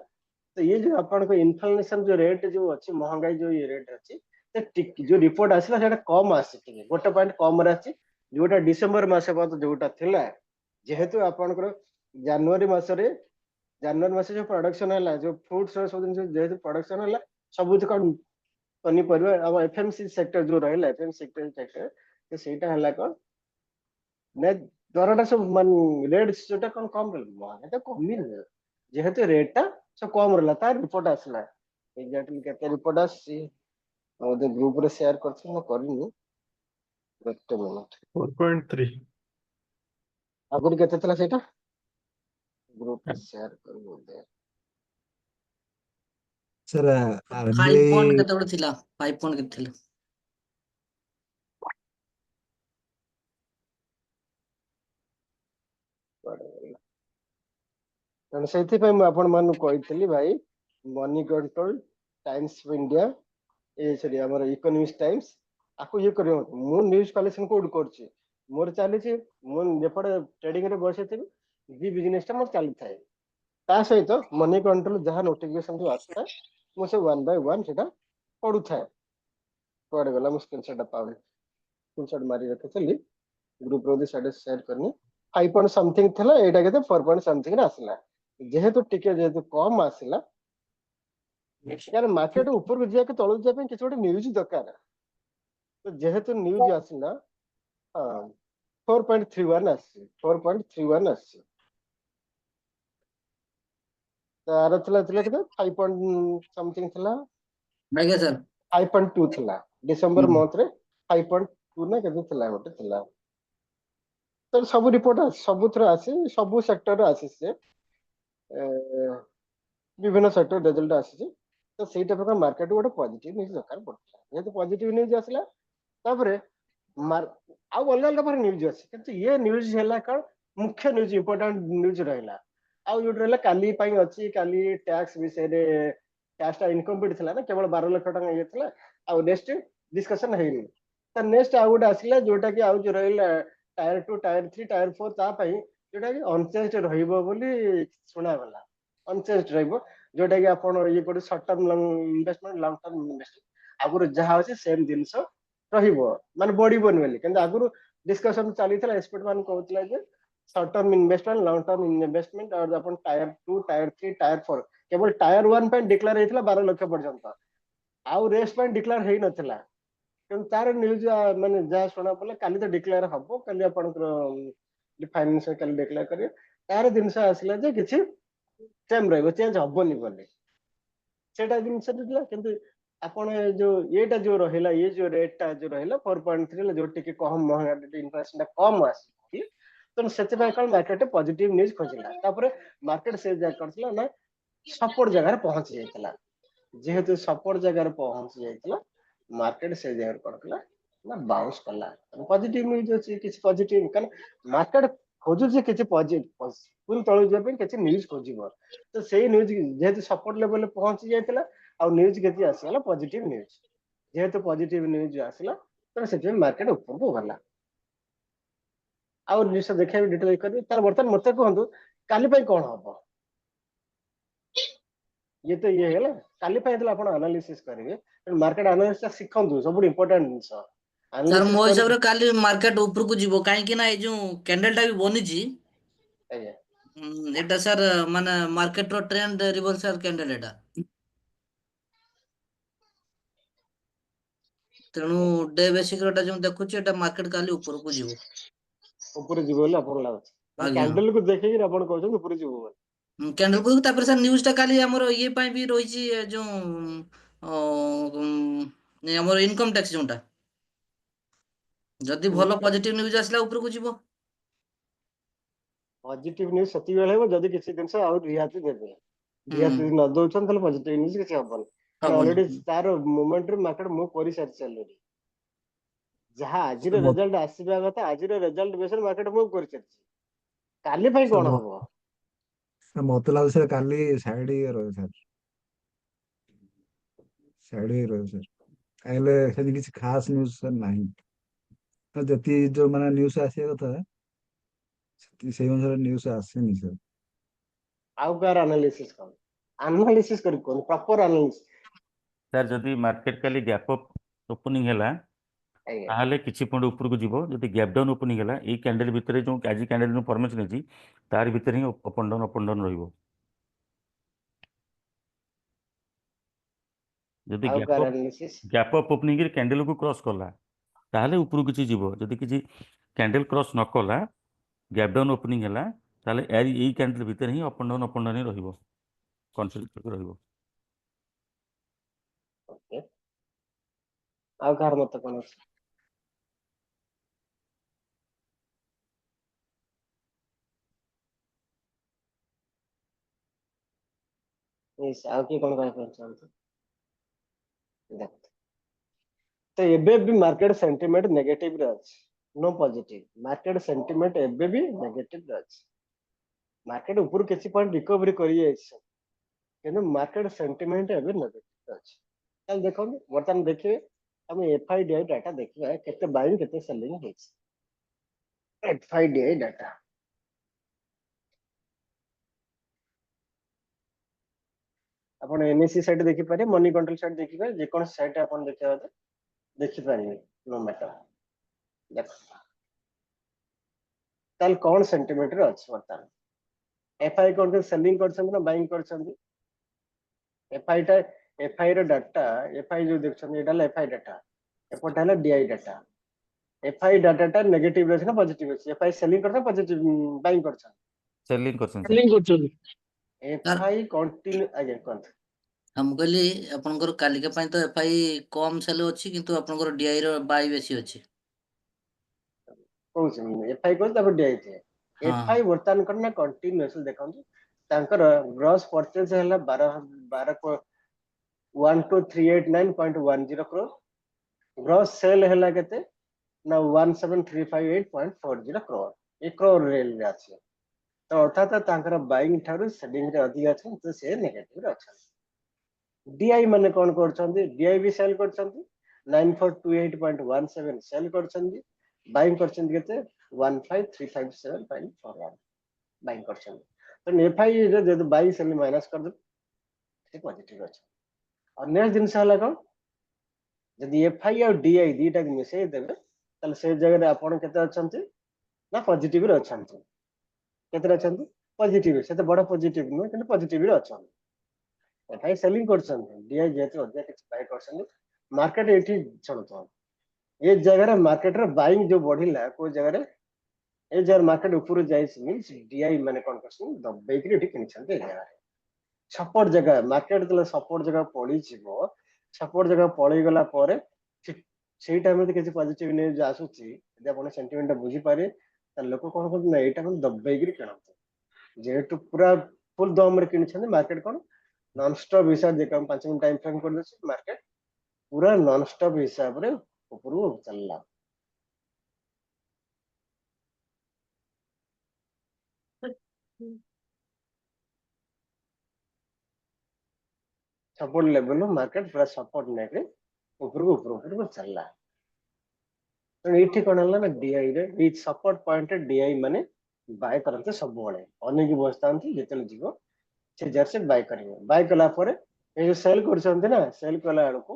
तो ये जो अपन को इन्फ्लेशन जो रेट जो अच्छी महंगाई जो ये रेट अच्छी तो जो रिपोर्ट आसला सेटा कम आसी गोटे पॉइंट कम आसी जोटा डिसेंबर मास बाद जोटा थिला जेहेतु अपन को जनवरी मास जो प्रोडक्शन है जो फ्रूट्स सब दिन जेहेतु प्रोडक्शन है सब कौन पनीपरिया अब एफएमसी सेक्टर जो रहला एफएमसी सेक्टर तो सेटा हला कौन ने दरटा सब मान रेट जोटा कौन कम महंगा तो कमी जेहेतु रेट टा सब कम रहला तार रिपोर्ट आसला एग्जैक्टली केते रिपोर्ट आसी ओदे ग्रुप रे शेयर करछि न करिनी गोटे मिनिट 4.3 आगुर केते तला सेटा ग्रुप रे शेयर करबो दे सर 5 आरबीआई पॉइंट केते बड़ थिला 5 पॉइंट केते थिला ତେଣୁ ସେଇଥିପାଇଁ ମୁଁ ଆପଣ ମାନଙ୍କୁ କହିଥିଲି ଭାଇ Moneycontrol Times of India ଏ ସରି ଆମର ଇକୋନୋମିକ୍ସ ଟାଇମ୍ସ ଆକୁ ଇଏ କରିବ ମୁଁ ନ୍ୟୁଜ କଲେକ୍ସନ କୋଉଠି କରୁଛି ମୋର ଚାଲିଛି ମୁଁ ଯେପଟେ ଟ୍ରେଡିଂ ରେ ବସିଥିବି ବି ବିଜନେସ ଟା ମୋର ଚାଲିଥାଏ ତା ସହିତ ମନି କଣ୍ଟ୍ରୋଲ ଯାହା ନୋଟିଫିକେସନ ସବୁ ଆସିଥାଏ ମୁଁ ସେ ୱାନ୍ ବାଇ ୱାନ୍ ସେଟା ପଢୁଥାଏ କୁଆଡେ ଗଲା ମୁଁ ସ୍କ୍ରିନଶଟ ପାଉନି ସ୍କ୍ରିନଶଟ ମାରି ରଖିଥିଲି ଗ୍ରୁପ ରେ ସେଟା ସେୟାର କରିନି 5 ପଏଣ୍ଟ ସମଥିଙ୍ଗ ଥିଲା ଏଇଟା କେତେ 4 ପଏଣ୍ଟ ସମଥିଙ୍ଗ ରେ ଆସିଲା जेहेतु टिके जेहेतु कम आसला यार मार्केट ऊपर को जिया के तळु जिया पे किछ गोटे न्यूज दरकार तो जेहेतु न्यूज आसला 4.31 आसी 4.31 आसी तार थला केते 5 पॉइंट समथिंग थला आगे सर 5.2 थला डिसेंबर मंथ रे 5.2 ना केते थला गोटे थला ତ ସବୁ ରିପୋର୍ଟ ସବୁଥିରେ ଆସି ସବୁ ସେକ୍ଟରରେ ଆସିଛି ବିଭିନ୍ନ ସେକ୍ଟର ରେଜଲ୍ଟ ଆସିଛି। ତ ସେଇଟା ପ୍ରକାର ମାର୍କେଟ ଗୋଟେ ପଜିଟିଭ ନ୍ୟୁଜ ଦରକାର ପଡୁଥିଲା। ଯେହେତୁ ପଜିଟିଭ ନ୍ୟୁଜ ଆସିଲା ତାପରେ ଆଉ ଅଲଗା ଅଲଗା ପ୍ରକାର ନ୍ୟୁଜ ଅଛି, କିନ୍ତୁ ଇଏ ନ୍ୟୁଜ ହେଲା କ'ଣ ମୁଖ୍ୟ ନ୍ୟୁଜ ଇମ୍ପୋର୍ଟାଣ୍ଟ ନ୍ୟୁଜ ରହିଲା। ଆଉ ଯୋଉଠି ରହିଲା କାଲି ପାଇଁ ଅଛି, କାଲି ଟ୍ୟାକ୍ସ ବିଷୟରେ ଟ୍ୟାକ୍ସଟା ଇନକମ୍ପ୍ଲିଟ ଥିଲା ନା, କେବଳ 12 ଲକ୍ଷ ଟଙ୍କା ଇଏ ଥିଲା, ଆଉ ନେକ୍ସଟ ଡିସ୍କସନ ହେଇନି। ତ ନେକ୍ସଟ ଆଉ ଗୋଟେ ଆସିଲା ଯୋଉଟା କି ଆଉ ଯୋଉ ରହିଲା Tier 2 Tier 3 Tier 4 ତା ପାଇଁ ଯୋଉଟା କି ଅନଚେଞ୍ଜ ରହିବ ବୋଲି ଶୁଣାଗଲା। ଅନଚେଞ୍ଜ ରହିବ, ଯୋଉଟା କି ଆପଣ ଇଏ କରି short term investment long term investment ଆଗରୁ ଯାହା ଅଛି ସେମ ଜିନିଷ ରହିବ, ମାନେ ବଢିବନି ବୋଲି। କିନ୍ତୁ ଆଗରୁ ଡିସ୍କସନ ଚାଲିଥିଲା, ଏକ୍ସପର୍ଟ ମାନେ କହୁଥିଲା ଯେ short term investment long term investment ଆଉ ଆପଣ Tier 2 Tier 3 Tier 4 କେବଳ Tier 1 ପାଇଁ ଡିକ୍ଲେୟାର ହେଇଥିଲା 12 ଲକ୍ଷ ପର୍ଯ୍ୟନ୍ତ, ଆଉ ରେଷ୍ଟ ପାଇଁ ଡିକ୍ଲେୟାର ହେଇନଥିଲା। କିନ୍ତୁ ତାର ନ୍ୟୁଜ ମାନେ ଯାହା ଶୁଣା ପଡିଲା କାଲି ତ ଡିକ୍ଲେୟାର ହବ, କାଲି ଆପଣଙ୍କର ଫାଇନାନ୍ସ କାଲି ଡିକ୍ଲେୟାର କରିବେ। ତାର ଜିନିଷ ଆସିଲା ଯେ କିଛି ସେମ୍ ରହିବ, ଚେଞ୍ଜ ହବନି ବୋଲି ସେଟା ଜିନିଷ ଥିଲା। କିନ୍ତୁ ଆପଣ ଯୋଉ ଏଇଟା ଯୋଉ ରହିଲା, ଇଏ ଯୋଉ ରେଟଟା ଯୋଉ ରହିଲା 4.3 ଯୋଉ ଟିକେ କମ ମହଙ୍ଗା ଇନଫ୍ଲେସନଟା କମ ଆସିଛି, ତେଣୁ ସେଥିପାଇଁ କ'ଣ ମାର୍କେଟ ପଜିଟିଭ ନ୍ୟୁଜ ଖୋଜିଲା। ତାପରେ ମାର୍କେଟ ସେ ଜାଗା କରିଥିଲା ନା ସପୋର୍ଟ ଜାଗାରେ ପହଞ୍ଚି ଯାଇଥିଲା। ଯେହେତୁ ସପୋର୍ଟ ଜାଗାରେ ପହଞ୍ଚି ଯାଇଥିଲା, ମାର୍କେଟ ସେ ଜାଗାରେ କରିଥିଲା ନା ବାଉନ୍ସ କଲା। ପଜିଟିଭ ନ୍ୟୁଜ ଅଛି, କିଛି ପଜିଟିଭ, କାରଣ ମାର୍କେଟ ଖୋଜୁଛି କିଛି ପଜିଟିଭ ପୁଣି ତଳକୁ ଯିବା ପାଇଁ କିଛି ନ୍ୟୁଜ ଖୋଜିବ। ତ ସେଇ ନ୍ୟୁଜ ଯେହେତୁ ସପୋର୍ଟ ଲେଭେଲରେ ପହଞ୍ଚି ଯାଇଥିଲା, ଆଉ ନ୍ୟୁଜ କିଛି ଆସିଗଲା ପଜିଟିଭ ନ୍ୟୁଜ। ଯେହେତୁ ପଜିଟିଭ ନ୍ୟୁଜ ଆସିଲା, ତେଣୁ ସେଥିପାଇଁ ମାର୍କେଟ ଉପରକୁ ଗଲା। ଆଉ ଜିନିଷ ଦେଖିବାକୁ ଡିଟେଲ କରିବି। ତାର ବର୍ତ୍ତମାନ ମତେ କୁହନ୍ତୁ କାଲି ପାଇଁ କ'ଣ ହବ? ଇଏ ତ ଇଏ ହେଲା, କାଲି ପାଇଁ ଯେତେବେଳେ ଆପଣ ଆନାଲିସିସ୍ କରିବେ, ମାର୍କେଟ ଆନାଲିସିସ୍ ଶିଖନ୍ତୁ, ସବୁଠୁ ଇମ୍ପୋର୍ଟାଣ୍ଟ ଜିନିଷ। ସାର୍ ଆନାଲିସିସ୍ ମୋ କରି ହିସାବରେ କାଲି ମାର୍କେଟ ଉପରକୁ ଯିବ, କାହିଁକି ନା ଏଇ ଯୋଉ କ୍ୟାଣ୍ଡେଲ ଟା ବି ବନିଛି ଆଜ୍ଞା ଏଟା ସାର୍ ମାନେ ମାର୍କେଟ ର ଟ୍ରେଣ୍ଡ ରିଭର୍ସାଲ କ୍ୟାଣ୍ଡେଲ ଏଟା। ତେଣୁ ଡେ ବେସିକ ର ଯୋଉ ଦେଖୁଛି ଏଟା ମାର୍କେଟ କାଲି ଉପରକୁ ଯିବ। ଉପରେ ଯିବ ବୋଲି ଆପଣଙ୍କୁ ଲାଗୁଛି, ମାନେ ଆଜ୍ଞା କ୍ୟାଣ୍ଡେଲକୁ ଦେଖିକି ଆପଣ କହୁଛନ୍ତି ଉପରେ ଯିବ ବୋଲି। କ୍ୟାଣ୍ଡେଲ କୁ। ତାପରେ ସାର୍ ନ୍ୟୁଜ ଟା କାଲି ଆମର ଇଏ ପାଇଁ ବି ରହିଛି, ଯୋଉ ଆମର ଇନକମ ଟ୍ୟାକ୍ସ ଯୋଉଟା, ଯଦି ଭଲ ପଜିଟିଭ ନ୍ୟୁଜ ଆସିଲା ଉପରକୁ ଯିବ। ପଜିଟିଭ ନ୍ୟୁଜ ସେତିକିବେଳେ ହେବ ଯଦି କିଛି ଜିନିଷ ଆଉ ରିହାତି ଦେବେ। ରିହାତି ନ ଦଉଛନ୍ତି ତାହେଲେ ପଜିଟିଭ ନ୍ୟୁଜ କିଛି ହବନି। ହବନି। ଅଲରେଡି ତାର ମୋମେଣ୍ଟରେ ମାର୍କେଟ ମୁଁ କରିସାରିଛି ଅଲରେଡି। ଯାହା ଆଜିର ସେ ମ- ରେଜଲ୍ଟ ଆସିବା କଥା, ଆଜିର ରେଜଲ୍ଟ ବେସରେ ମାର୍କେଟ ମୁଭ୍ କରିଚାଲିଛି। କାଲି ପାଇଁ ସେ କ'ଣ ମ- ହବ? ସେ ମତେ ଲାଗୁଛି ସାର୍ କାଲି ସାଇଡ ଇଏ ରହିବ ସାର୍, ସାଇଡ ଇଏ ରହିବ ସାର୍। କାହିଁକି ସେମିତି କିଛି ଖାସ ନ୍ୟୁଜ ସାର୍ ନାହିଁ। ତ ଯେତିକି ଯୋଉ ମାନେ ନ୍ୟୁଜ ଆସିବା କଥା ସେଇ ଅନୁସାରେ ନ୍ୟୁଜ ଆସିନି ସାର୍। ଆଉ କାହାର ଆନାଲିସିସ୍ କ'ଣ? ଆନାଲିସିସ୍ କରି କୁହନ୍ତୁ, ପ୍ରପର ଆନାଲିସିସ୍। ସାର୍ ଯଦି ମାର୍କେଟ କାଲି ଗ୍ୟାପ୍ ଅପ୍ ଓପନିଂ ହେଲା ଆଜ୍ଞା ତାହେଲେ କିଛି ପଏଣ୍ଟ ଉପରକୁ ଯିବ। ଯଦି ଗ୍ୟାପ୍ ଡାଉନ୍ ଓପନିଂ ହେଲା, ଏଇ କ୍ୟାଣ୍ଡେଲ ଭିତରେ ଯେଉଁ ଆଜି କ୍ୟାଣ୍ଡେଲ ଯେଉଁ ଫର୍ମେସନ୍ ହେଇଛି ତାର ଭିତରେ ହିଁ ଅପ୍ ଆଣ୍ଡ ଡାଉନ୍ ରହିବ। ଯଦି ଆଉ କାହାର ଆନାଲିସିସ୍? ଗ୍ୟାପ୍ ଅପ୍ ଓପନିଂରେ କ୍ୟାଣ୍ଡେଲକୁ କ୍ରସ୍ କଲା ତାହେଲେ ଉପରକୁ କିଛି ଯିବ। ଯଦି କିଛି କ୍ୟାଣ୍ଡେଲ କ୍ରସ୍ ନ କଲା, ଗ୍ୟାପ୍ ଡାଉନ୍ ଓପନିଂ ହେଲା, ତାହେଲେ ଏଇ କ୍ୟାଣ୍ଡେଲ ଭିତରେ ହିଁ ଅପ୍ ଆଣ୍ଡ ଡାଉନ୍ ହିଁ ରହିବ, କନସେପ୍ଟ ରହିବ। ଓକେ, ଆଉ କାହାର ମତ କ'ଣ ଅଛି? ଆଉ କିଏ କ'ଣ କହିବାକୁ ଚାହୁଁଛନ୍ତି? ଦେଖନ୍ତୁ, ତ ଏବେ ବି ମାର୍କେଟ ସେଣ୍ଟିମେଣ୍ଟ ନେଗେଟିଭରେ ଅଛି, नो ପଜିଟିଭ। ମାର୍କେଟ ସେଣ୍ଟିମେଣ୍ଟ ଏବେ ବି ନେଗେଟିଭରେ ଅଛି। ମାର୍କେଟ ଉପରୁ କିଛି ପଏଣ୍ଟ ରିକଭରି କରିଯାଇଛି, କିନ୍ତୁ ମାର୍କେଟ ସେଣ୍ଟିମେଣ୍ଟ ଏବେ ନେଗେଟିଭରେ ଅଛି। ତାହେଲେ ଦେଖନ୍ତୁ, ବର୍ତ୍ତମାନ ଦେଖିବେ ଆମେ FIDI ଡାଟା ଦେଖିବା, କେତେ ବାଇଂ କେତେ ସେଲିଂ ହେଇଛି। FIDI ଡାଟା ଆପଣ NSE ସାଇଟ୍ ଦେଖିପାରିବେ, ମନି କଣ୍ଟ୍ରୋଲ ସାଇଟ୍ ଦେଖିପାରିବେ, ଯେକୌଣସି ସାଇଟ୍ ଆପଣ ଦେଖିବା କଥା ଦେଖିପାରିବେ, नो मैटर। ଦେଖ ତାହେଲେ କ'ଣ ସେଣ୍ଟିମେଣ୍ଟରେ ଅଛି ବର୍ତ୍ତମାନ? FI କ'ଣ ସେଲିଂ କରିଛନ୍ତି ନା ବାଇଂ କରିଛନ୍ତି? FI ର ଡାଟା, FI ଯୋଉ ଦେଖୁଛନ୍ତି ଏଇଟା ହେଲା FI ଡାଟା, ଏପଟେ ହେଲା DI ଡାଟା। FI ଡାଟାଟା ନେଗେଟିଭ ଅଛି ନା ପଜିଟିଭ ଅଛି? FI ସେଲିଂ କରିଛନ୍ତି ପଜିଟିଭ ବାଇଂ କରିଛନ୍ତି? ସେଲିଂ କରିଛନ୍ତି ସେଲିଂ କରୁଛନ୍ତି। FI କଣ୍ଟିନ୍ୟୁ, ଆଜ୍ଞା କୁହନ୍ତୁ। ମୁଁ କହିଲି ଆପଣଙ୍କର କାଲିକା ପାଇଁ ତ ଏଫଆଇ କମ ସେଲ୍ ଅଛି, କିନ୍ତୁ ଆପଣଙ୍କର ଡିଆଇ ର ବାଇ ବେଶୀ ଅଛି। କହୁଛି ଏଫଆଇ କହୁଛି ତାପରେ ଡିଆଇ ଥିବେ ଏଫଆଇ ବର୍ତ୍ତମାନ କଣ ନା କଣ୍ଟିନ୍ୟୁଅସଲି ଦେଖନ୍ତୁ ତାଙ୍କର ଗ୍ରସ୍ ପରଚେଜ ହେଲା 12,389.10 crore ଗ୍ରସ୍ ସେଲ୍ ହେଲା କେତେ ନା 17,358.40 crore ଏ crore ରେଞ୍ଜରେ ଅଛି ତ ଅର୍ଥାତ୍ ତାଙ୍କର ବାଇଂ ଠାରୁ ସେଲିଂ ରେ ଅଧିକ ଅଛନ୍ତି ତ ସେ ନେଗେଟିଭରେ ଅଛନ୍ତି ଡିଆଇ ମାନେ କଣ କରୁଛନ୍ତି ଡିଆଇ ବି ସେଲ୍ କରୁଛନ୍ତି 9428.17 ସେଲ୍ କରୁଛନ୍ତି ବାଇଂ କରିଛନ୍ତି କେତେ 15,357.41 ବାଇଂ କରିଛନ୍ତି ତ ଏଫଆଇ ରେ ଯଦି ବାଇ ସେଲ୍ ମାଇନସ୍ କରିଦେବେ ସେ ପଜିଟିଭ ଅଛି ଆଉ ନେକ୍ସଟ ଜିନିଷ ହେଲା କଣ ଯଦି ଏଫଆଇ ଆଉ ଡିଆଇ ଦିଟାକୁ ମିଶେଇ ଦେବେ ତାହେଲେ ସେ ଜାଗାରେ ଆପଣ କେତେ ଅଛନ୍ତି ନା ପଜିଟିଭରେ ଅଛନ୍ତି କେତେରେ ଅଛନ୍ତି ପଜିଟିଭ ସେତେ ବଡ ପଜିଟିଭ ନୁହେଁ କିନ୍ତୁ ପଜିଟିଭରେ ଅଛନ୍ତି ଏଫଆଇ ସେଲିଂ କରୁଛନ୍ତି ଡିଆଇ ଯେହେତୁ ଅଧିକା କିଛି ବାଇ କରୁଛନ୍ତି ମାର୍କେଟ ଏଠି ଶୁଣୁଥିବ ଏ ଜାଗାରେ ମାର୍କେଟର ବାଇଂ ଯୋଉ ବଢିଲା କୋଉ ଜାଗାରେ ଏ ଜାଗାରେ ମାର୍କେଟ ଉପରୁ ଯାଇଛି ମିନ୍ସ ଡିଆଇ ମାନେ କଣ କରୁଛନ୍ତି ଦବେଇକିରି ଏଠି କିଣିଛନ୍ତି ଏ ଜାଗାରେ ସପୋର୍ଟ ଜାଗା ମାର୍କେଟ ଯେତେବେଳେ ସପୋର୍ଟ ଜାଗା ପଡିଯିବ ସପୋର୍ଟ ଜାଗା ପଳେଇଗଲା ପରେ ସେଇ ଟାଇମରେ କିଛି ପଜିଟିଭ ନ୍ୟୁଜ ଆସୁଛି ଯଦି ଆପଣ ସେଣ୍ଟିମେଣ୍ଟଟା ବୁଝିପାରିବେ ତାହେଲେ ଲୋକ କଣ କରୁଛନ୍ତି ନା ଏଇଟା ମାନେ ଦବେଇକିରି କିଣନ୍ତି ଯେହେତୁ ପୁରା ଫୁଲ ଦମରେ କିଣିଛନ୍ତି ମାର୍କେଟ କଣ ନନଷ୍ଟପ୍ ହିସାବରେ ଦେଖ 5 ମିନିଟ ଟାଇମ ଫ୍ରେମ କରିଦେଉଛି ମାର୍କେଟ ପୁରା ନନଷ୍ଟପ୍ ହିସାବରେ ଉପରକୁ ଚାଲିଲା ସପୋର୍ଟ ଲେଭେଲ ମାର୍କେଟ ପୁରା ସପୋର୍ଟ ନେଇକି ଉପରକୁ ଚାଲିଲା ତେଣୁ ଏଇଠି କଣ ହେଲା ନା ଡିଆଇ ରେ ଏଇ ସପୋର୍ଟ ପଏଣ୍ଟରେ ଡିଆଇ ମାନେ ବାୟ କରନ୍ତି ସବୁବେଳେ ଅନେଇକି ବସିଥାନ୍ତି ଯେତେବେଳେ ଯିବ ସେ ଜାଗାରେ ସେ ବାୟ କରିବେ ବାୟ କଲା ପରେ ଏ ଯୋଉ ସେଲ୍ କରୁଛନ୍ତି ନା ସେଲ୍ କଲା ବେଳକୁ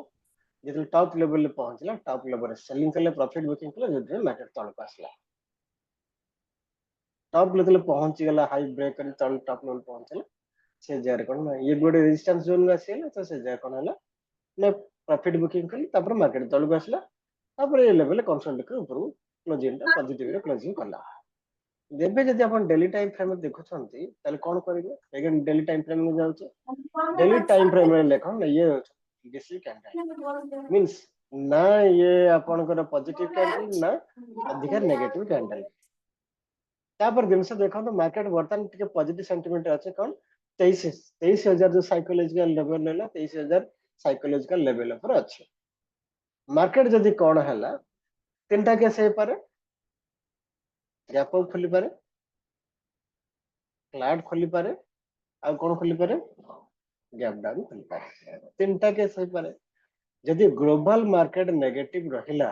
ଯେତେବେଳେ ଟପ୍ ଲେଭେଲରେ ପହଞ୍ଚିଲା ଟପ୍ ଲେଭେଲରେ ସେଲିଂ କଲେ ପ୍ରଫିଟ ବୁକିଂ କଲେ ଯଦି ମାର୍କେଟ ତଳକୁ ଆସିଲା ଟପ୍ ଯେତେବେଳେ ପହଞ୍ଚିଗଲା ହାଇ ବ୍ରେକ୍ କରି ଟପ୍ ଲେଭେଲ ପହଞ୍ଚିଲା ସେ ଜାଗାରେ କଣ ନା ଇଏ ଗୋଟେ ରେଜିଷ୍ଟାନ୍ସ ଜୋନ୍ ଆସିଗଲା ତ ସେ ଜାଗା କଣ ହେଲା ନା ପ୍ରଫିଟ ବୁକିଂ କଲି ତାପରେ ମାର୍କେଟ ତଳକୁ ଆସିଲା ତାପରେ ଏ ଲେଭେଲରେ କନସୋଲିଡେଟ୍ କରି ଉପରକୁ କ୍ଲୋଜିଂଟା ପଜିଟିଭରେ କ୍ଲୋଜିଂ କଲା ଏବେ ଯଦି ଆପଣ ଡେଲି ଟାଇମ ଫ୍ରେମରେ ଦେଖୁଛନ୍ତି ତାହେଲେ କଣ କରିବେ ଏଗେନ୍ ଡେଲି ଟାଇମ ଫ୍ରେମରେ ଯାଉଛି ଡେଲି ଟାଇମ ଫ୍ରେମରେ ଲେଖ ନା ଇଏ ଡିସି କ୍ୟାଣ୍ଡେଲ ମିନ୍ସ ନା ଇଏ ଆପଣଙ୍କର ପଜିଟିଭ କ୍ୟାଣ୍ଡେଲ ନା ଅଧିକା ନେଗେଟିଭ କ୍ୟାଣ୍ଡେଲ ତାପରେ ଜିନିଷ ଦେଖନ୍ତୁ ମାର୍କେଟ ବର୍ତ୍ତମାନ ଟିକେ ପଜିଟିଭ ସେଣ୍ଟିମେଣ୍ଟ ଅଛି କଣ 23,000 ଯୋଉ ସାଇକୋଲୋଜିକାଲ ଲେଭେଲ ରହିଲା 23,000 ସାଇକୋଲୋଜିକାଲ ଲେଭେଲ ଉପରେ ଅଛି ମାର୍କେଟ ଯଦି କଣ ହେଲା ତିନିଟା କେସ୍ ହେଇପାରେ ଗ୍ୟାପ ଅପ୍ ଖୋଲିପାରେ ଫ୍ଲାଟ ଖୋଲିପାରେ ଆଉ କଣ ଖୋଲିପାରେ ଗ୍ୟାପ ଡାଉନ ଖୋଲିପାରେ ତିନିଟା କେସ୍ ହେଇପାରେ ଯଦି ଗ୍ଲୋବାଲ ମାର୍କେଟ ନେଗେଟିଭ ରହିଲା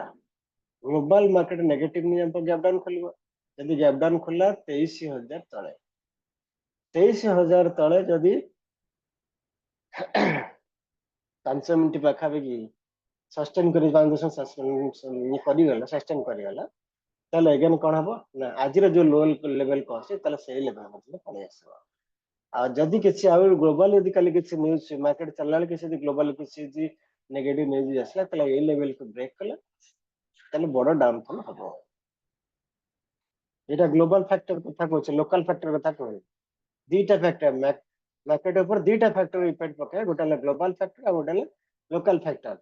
ଗ୍ଲୋବାଲ ମାର୍କେଟ ନେଗେଟିଭ ନିୟମ ଗ୍ୟାପ ଡାଉନ ଖୋଲିବ ଯଦି ଗ୍ୟାପ ଡାଉନ ଖୋଲିଲା 23,000 ତଳେ 23,000 ତଳେ ଯଦି 5 ମିନିଟ ପାଖାପାଖି ସଷ୍ଟେନ କରି 5 କରିଗଲା ସଷ୍ଟେନ କରିଗଲା ତାହେଲେ ଏଗେନ୍ କଣ ହବ ନା ଆଜିର ଯୋଉ ଲୋ ଲେଭେଲ କହୁଛି ତାହେଲେ ସେଇ ଲେଭେଲ ମଧ୍ୟ ପଳେଇ ଆସିବ ଆଉ ଯଦି କିଛି ଆଉ ଗ୍ଲୋବାଲ ଯଦି କାଲି କିଛି ନ୍ୟୁଜ ମାର୍କେଟ ଚାଲିଲା ବେଳେ କିଛି ଯଦି ଗ୍ଲୋବାଲ କିଛି ଯଦି ନେଗେଟିଭ ନ୍ୟୁଜ ଆସିଲା ତାହେଲେ ଏଇ ଲେଭେଲକୁ ବ୍ରେକ୍ କଲେ ତାହେଲେ ବଡ ଡାଉନଫଲ ହବ ଏଇଟା ଗ୍ଲୋବାଲ ଫ୍ୟାକ୍ଟର କଥା କହୁଛି ଲୋକାଲ ଫ୍ୟାକ୍ଟର କଥା କହୁନି ଦିଟା ଫ୍ୟାକ୍ଟର ମାର୍କେଟ ଉପରେ ଦିଟା ଫ୍ୟାକ୍ଟର ଇଫେକ୍ଟ ପକାଏ ଗୋଟେ ହେଲା ଗ୍ଲୋବାଲ ଫ୍ୟାକ୍ଟର ଆଉ ଗୋଟେ ହେଲା ଲୋକାଲ ଫ୍ୟାକ୍ଟର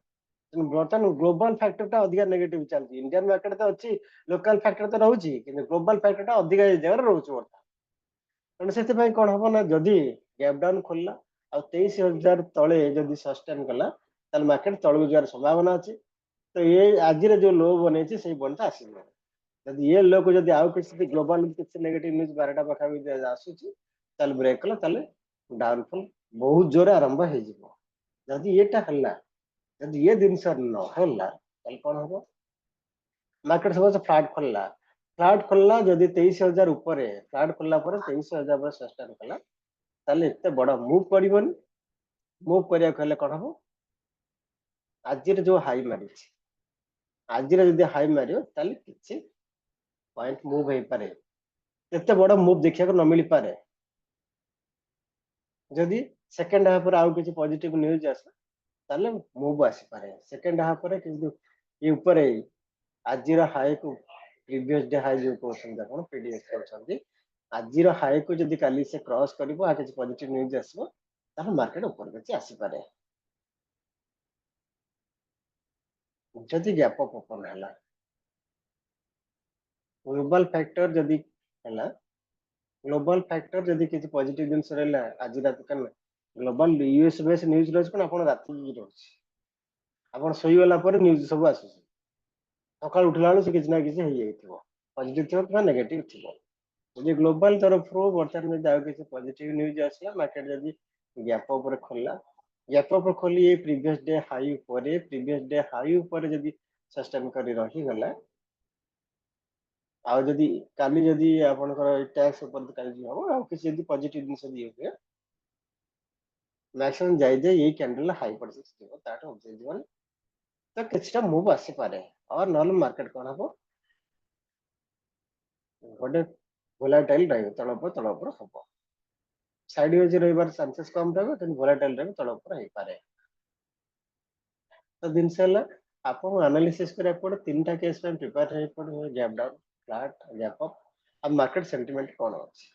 ବର୍ତ୍ତମାନ ଗ୍ଲୋବାଲ ଫ୍ୟାକ୍ଟରଟା ଅଧିକା ନେଗେଟିଭ ଚାଲିଛି ଇଣ୍ଡିଆନ ମାର୍କେଟ ତ ଅଛି ଲୋକାଲ ଫ୍ୟାକ୍ଟର ତ ରହୁଛି କିନ୍ତୁ ଗ୍ଲୋବାଲ ଫ୍ୟାକ୍ଟରଟା ଅଧିକା ଏଇ ଜାଗାରେ ରହୁଛି ବର୍ତ୍ତମାନ ତେଣୁ ସେଥିପାଇଁ କଣ ହବ ନା ଯଦି ଗ୍ୟାପ ଡାଉନ ଖୋଲିଲା ଆଉ 23,000 ତଳେ ଯଦି ସଷ୍ଟେନ କଲା ତାହେଲେ ମାର୍କେଟ ତଳକୁ ଯିବାର ସମ୍ଭାବନା ଅଛି ତ ଏ ଆଜିର ଯୋଉ ଲୋ ବନେଇଛି ସେଇ ବନ୍ଟା ଆସିବ ଯଦି ଏ ଲୋକୁ ଯଦି ଆଉ କିଛି ଗ୍ଲୋବାଲ କିଛି ନେଗେଟିଭ ନ୍ୟୁଜ 12ଟା ପାଖାପାଖି ଆସୁଛି ତାହେଲେ ବ୍ରେକ୍ କଲା ତାହେଲେ ଡାଉନଫଲ ବହୁତ ଜୋରେ ଆରମ୍ଭ ହେଇଯିବ ଯଦି ଏଟା ହେଲା ଯଦି ଏ ଜିନିଷ ନ ହେଲା ତାହେଲେ କଣ ହବ ମାର୍କେଟ ସପୋଜ ଫ୍ଲାଟ ଖୋଲିଲା ଯଦି 23,000 ଉପରେ ଫ୍ଲାଟ ଖୋଲିଲା ପରେ 23,000 ଉପରେ ସଷ୍ଟେନ କଲା ତାହେଲେ ଏତେ ବଡ ମୁଭ କରିବନି ମୁଭ କରିବାକୁ ହେଲେ କଣ ହବ ଆଜିର ଯୋଉ ହାଇ ମାରିଛି ଆଜିର ଯଦି ହାଇ ମାରିବ ତାହେଲେ କିଛି ପଏଣ୍ଟ ମୁଭ ହେଇପାରେ ଏତେ ବଡ ମୁଭ ଦେଖିବାକୁ ନ ମିଳିପାରେ ଯଦି ସେକେଣ୍ଡ ହାଫରେ ଆଉ କିଛି ପଜିଟିଭ ନ୍ୟୁଜ ଆସେ ତାହେଲେ ମୁଭ ଆସିପାରେ ସେକେଣ୍ଡ ହାଫରେ କିନ୍ତୁ ଏ ଉପରେ ଆଜିର ହାଇକୁ ପ୍ରିଭିୟସ ଡେ ହାଇ ଯୋଉ କହୁଛନ୍ତି ଆପଣ ପିଡିଏସ୍ କହୁଛନ୍ତି ଆଜିର ହାଇକୁ ଯଦି କାଲି ସେ କ୍ରସ କରିବ ଆଉ କିଛି ପଜିଟିଭ ନ୍ୟୁଜ ଆସିବ ତାହେଲେ ମାର୍କେଟ ଉପରକୁ କିଛି ଆସିପାରେ ଯଦି ଗ୍ୟାପ ଅପ୍ ଓପନ ହେଲା ग्लोबल फैक्टर जदि है ग्लोबल फैक्टर जदि किसी पॉजिटिव जिन रहा आज रात का ग्लोबल यूएस बेस न्यूज रोज कौन आप रात रोज आप शोला न्यूज सब आस सका उठला बेलू किसी ना किसी पॉजिटिव थी कि नेगेटिव थी जब ग्लोबल तरफ बर्तमान जब किसी पॉजिटिव न्यूज आसला मार्केट जब गैप ऊपर खोलला गैप ऊपर खोली ये प्रीवियस डे हाई ऊपर प्रीवियस डे हाई ऊपर जब सस्टेन कर रही गला आ जदि काली जदि आपनकर टैक्स ऊपर काली हम आ किसी जदि पॉजिटिव जिंस दिए हुए मैक्सिमम जाय जे ये कैंडल हाई पर थिबो ताट ऑब्जर्व जीवन तो किछटा मूव आसी पारे और नॉल मार्केट कोन हबो गोटे वोलेटाइल रहबो तळ ऊपर हबो साइड वेज रहिबार चांसेस कम रहबो किंतु वोलेटाइल रहबो तळ ऊपर हे पारे तो दिन से आपको एनालिसिस करिया पड़े तीनटा केस में प्रिपेयर हे पड़े gap down flat gap up अब मार्केट सेंटिमेंट कौन अछि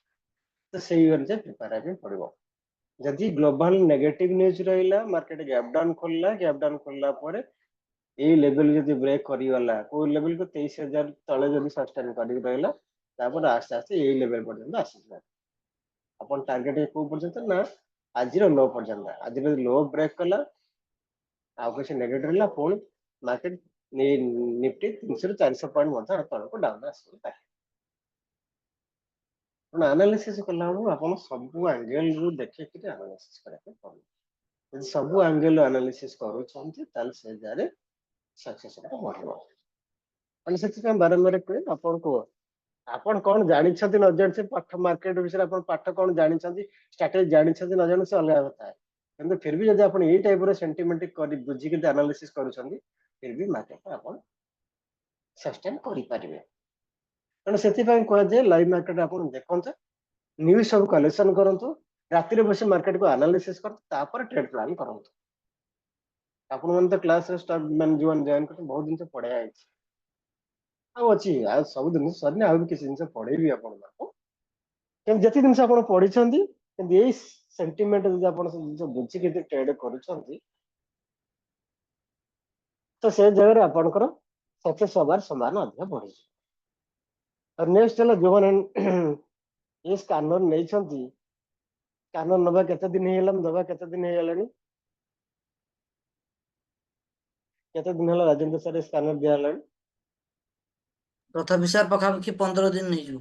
तो सही अनुसार प्रिपेयर हे पड़ो जदि ग्लोबल नेगेटिव न्यूज रहिला मार्केट गैप डाउन खोलला परे ए लेवल जदि ब्रेक करिवला को लेवल को 23000 तळे जदि सस्टेन करि रहला तापर आस्ते आस्ते ए लेवल पर्यंत आसीला अपन टारगेट को पर्यंत ना आज लो पर्यंत आज लो ब्रेक कला आ किसी नेगेटिव रहा पुणी मार्केट निफ्टी 300 400 पॉइंट तौक डाउन आसता एनालिसिस कला आप सब एंगल रु देखिए एनालिसिस करें सब एंगल एनालिसिस करुँच से जारे सक्सेस बढ़ बारंबार कहे आपन को आपन कौन जानी न जानी पाठ मार्केट विषय पाठ कौन जानी स्ट्राटेजी जानी न जानी से अलग कथा है किंतु फिर भी जब आप ये टाइप सेंटिमेंट कर बुझिक एनालिसिस करुँच फिर भी मार्केट आप सस्टेन करें तेणु कह जाए लाइव मार्केट आप देखते न्यूज सब कलेक्शन करूँ राति बस मार्केट को एनालिसिस कर ट्रेड प्लान करूँ आपण तो क्लास मान जो जॉइन कर बहुत दिन पढ़ाई अच्छी सब दिन सर आ किसी जिन पढ़ेबी आपको जिते जिन आप पढ़ी यही सेंटिमेंट जिन बुझिक ट्रेड कर तो से जगह आपंकर सक्सेस हबार संभावना अधिक बढ़ी और नेक्स्ट है जो मैंने ये स्कानर नहीं स्कानर नवा केते दिन दबा केते दिन केते दिन है राजेंद्र सर स्कानर दिया तथापि सर पाखापाखि 15 दिन नहीं जो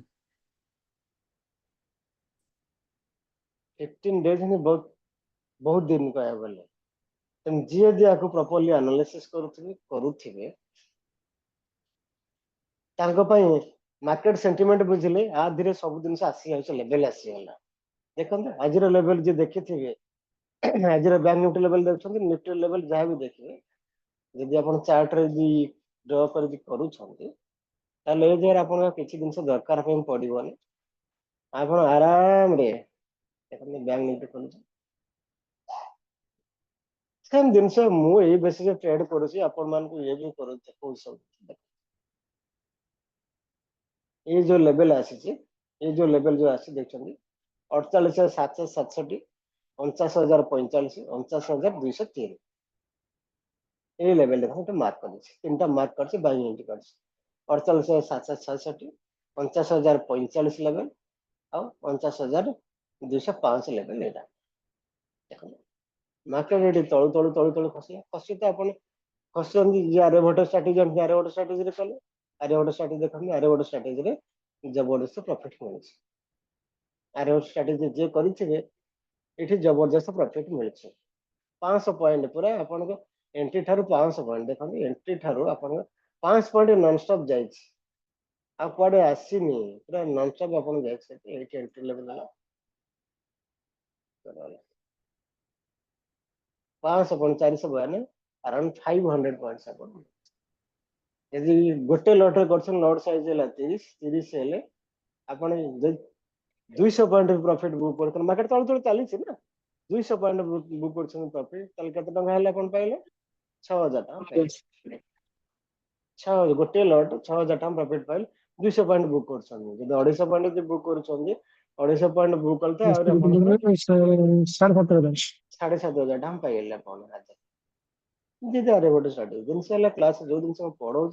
15 डेज ही बहुत बहुत दिन कह बोले जी जी आपको प्रॉपर्ली एनालिसिस करुथिबे मार्केट सेंटिमेंट बुझिले आ धीरे सब दिन आसी लेवल आसीगला देखो आज लेवल जी देखी थे आज बैंक निफ्टी लेवल देखते निफ्टी लेवल जहाँ भी देखिए जदि आप चार्ट रे ड्र कर आप किसी जिन दरकार पड़ोनी आप आराम रे बैंक निफ्टी खोल सेम जिन मुझे बेसिस ट्रेड करुँच आपण मान ये भी कर सब ये जो लेवल आसी ये जो लेवल जो आसी देखते 48,767 49,045 49,203 ये लेवल देखो मार्क कर तीन मार्क कर बाइंग एंट्री कर 48,767 49,045 लेवल आ 49,205 लेवल यहाँ देखो मार्केट ये तलू तलू तलू तलू खसी खसी तो आप खसी आर्यभट्ट स्ट्राटेजी आर्यभट्ट स्ट्राटेजी कले आर्यभट्ट स्ट्राटेजी देखते आर्यभट्ट स्ट्राटेजी जबरदस्त प्रॉफिट मिले आर्यभट्ट स्ट्राटेजी जे करें जबरदस्त प्रॉफिट मिले 500 पॉइंट पूरा आपन एंट्री ठारू 500 पॉइंट देखते एंट्री ठारू आपन 5 पॉइंट नॉन स्टॉप जाए आड़े आसनी पूरा नॉन स्टॉप आप entry level 500 point 492 around 500 points आप यदि गोटे लॉट कर लॉट साइज है 30 हेले आपन 200 पॉइंट प्रॉफिट बुक कर मार्केट तल तल चली ना 200 पॉइंट बुक कर प्रॉफिट केते टका है अपन पाइले 6000 टका 6 गोटे लॉट 6000 टका प्रॉफिट पाइल 200 पॉइंट बुक कर 250 पॉइंट बुक कर 250 पॉइंट बुक करते 7,500 टका पाइले अपन जी आरे गोटे स्ट्राटेजी जिनसे क्लास जो दिन पढ़ाऊँ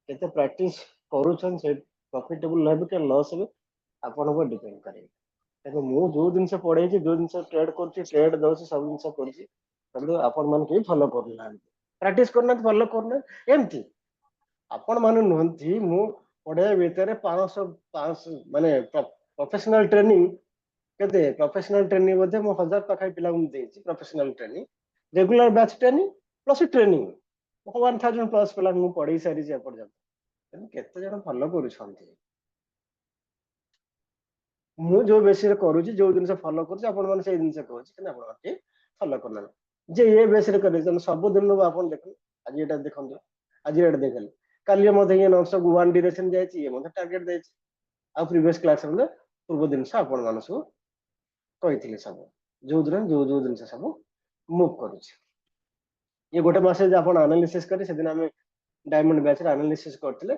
केते प्रैक्टिस करूछन से ପ୍ରଫିଟେବୁଲ ହେବେ କି ଲସ୍ ହେବେ ଆପଣଙ୍କ ଉପରେ ଡିପେଣ୍ଡ କରେ। ଦେଖ ମୁଁ ଯୋଉ ଜିନିଷ ପଢେଇଛି, ଯୋଉ ଜିନିଷ ଟ୍ରେଡ କରୁଛି, ଟ୍ରେଡ ଦଉଛି, ସବୁ ଜିନିଷ କରୁଛି, କିନ୍ତୁ ଆପଣ ମାନେ କେହି ଫଲୋ କରୁନାହାନ୍ତି, ପ୍ରାକ୍ଟିସ କରୁନାହାନ୍ତି, ଫଲୋ କରୁନାହାନ୍ତି। ଏମିତି ଆପଣ ମାନେ ନୁହନ୍ତି, ମୁଁ ପଢେଇବା ଭିତରେ 500 ମାନେ ପ୍ରଫେସନାଲ ଟ୍ରେନିଂ କେତେ ପ୍ରଫେସନାଲ ଟ୍ରେନିଂ ମଧ୍ୟ ମୁଁ 1000 ପାଖାପାଖି ପିଲାଙ୍କୁ ମୁଁ ଦେଇଛି professional training, regular batch training plus training 1000 plus ପିଲାଙ୍କୁ ମୁଁ ପଢେଇ ସାରିଛି ଏପର୍ଯ୍ୟନ୍ତ। କିନ୍ତୁ କେତେ ଜଣ ଫଲୋ କରୁଛନ୍ତି? ମୁଁ ଯୋଉ ବେସିରେ କରୁଛି, ଯୋଉ ଜିନିଷ ଫଲୋ କରୁଛି, ଆପଣ ମାନେ ସେଇ ଜିନିଷ କହୁଛି, କିନ୍ତୁ ଆପଣ କେହି ଫଲୋ କରୁନାହାନ୍ତି। ଯେ ଏ ବେସିରେ କରିବେ, ତେଣୁ ସବୁଦିନ ଆପଣ ଦେଖନ୍ତୁ, ଆଜି ଏଇଟା ଦେଖନ୍ତୁ, ଆଜି ଏଇଟା ଦେଖିଲେ, କାଲି ମଧ୍ୟ ଇଏ ନନଷ୍ଟପ୍ ୱାନ୍ ଡିରେକ୍ସନ ଯାଇଛି, ଇଏ ମଧ୍ୟ ଟାର୍ଗେଟ ଦେଇଛି। ଆଉ ପ୍ରିଭିୟସ କ୍ଲାସ ରେ ପୂର୍ବ ଜିନିଷ ଆପଣ ମାନେ ସବୁ କହିଥିଲି, ସବୁ ଯୋଉ ଯୋଉ ଜିନିଷ ସବୁ ମୁଭ୍ କରୁଛି। ଇଏ ଗୋଟେ ମାସ ଯଦି ଆପଣ ଆନାଲିସିସ୍ କରି, ସେଦିନ ଆମେ ଡାଇମଣ୍ଡ ବ୍ୟାଚ୍ ରେ ଆନାଲିସିସ୍ କରିଥିଲେ,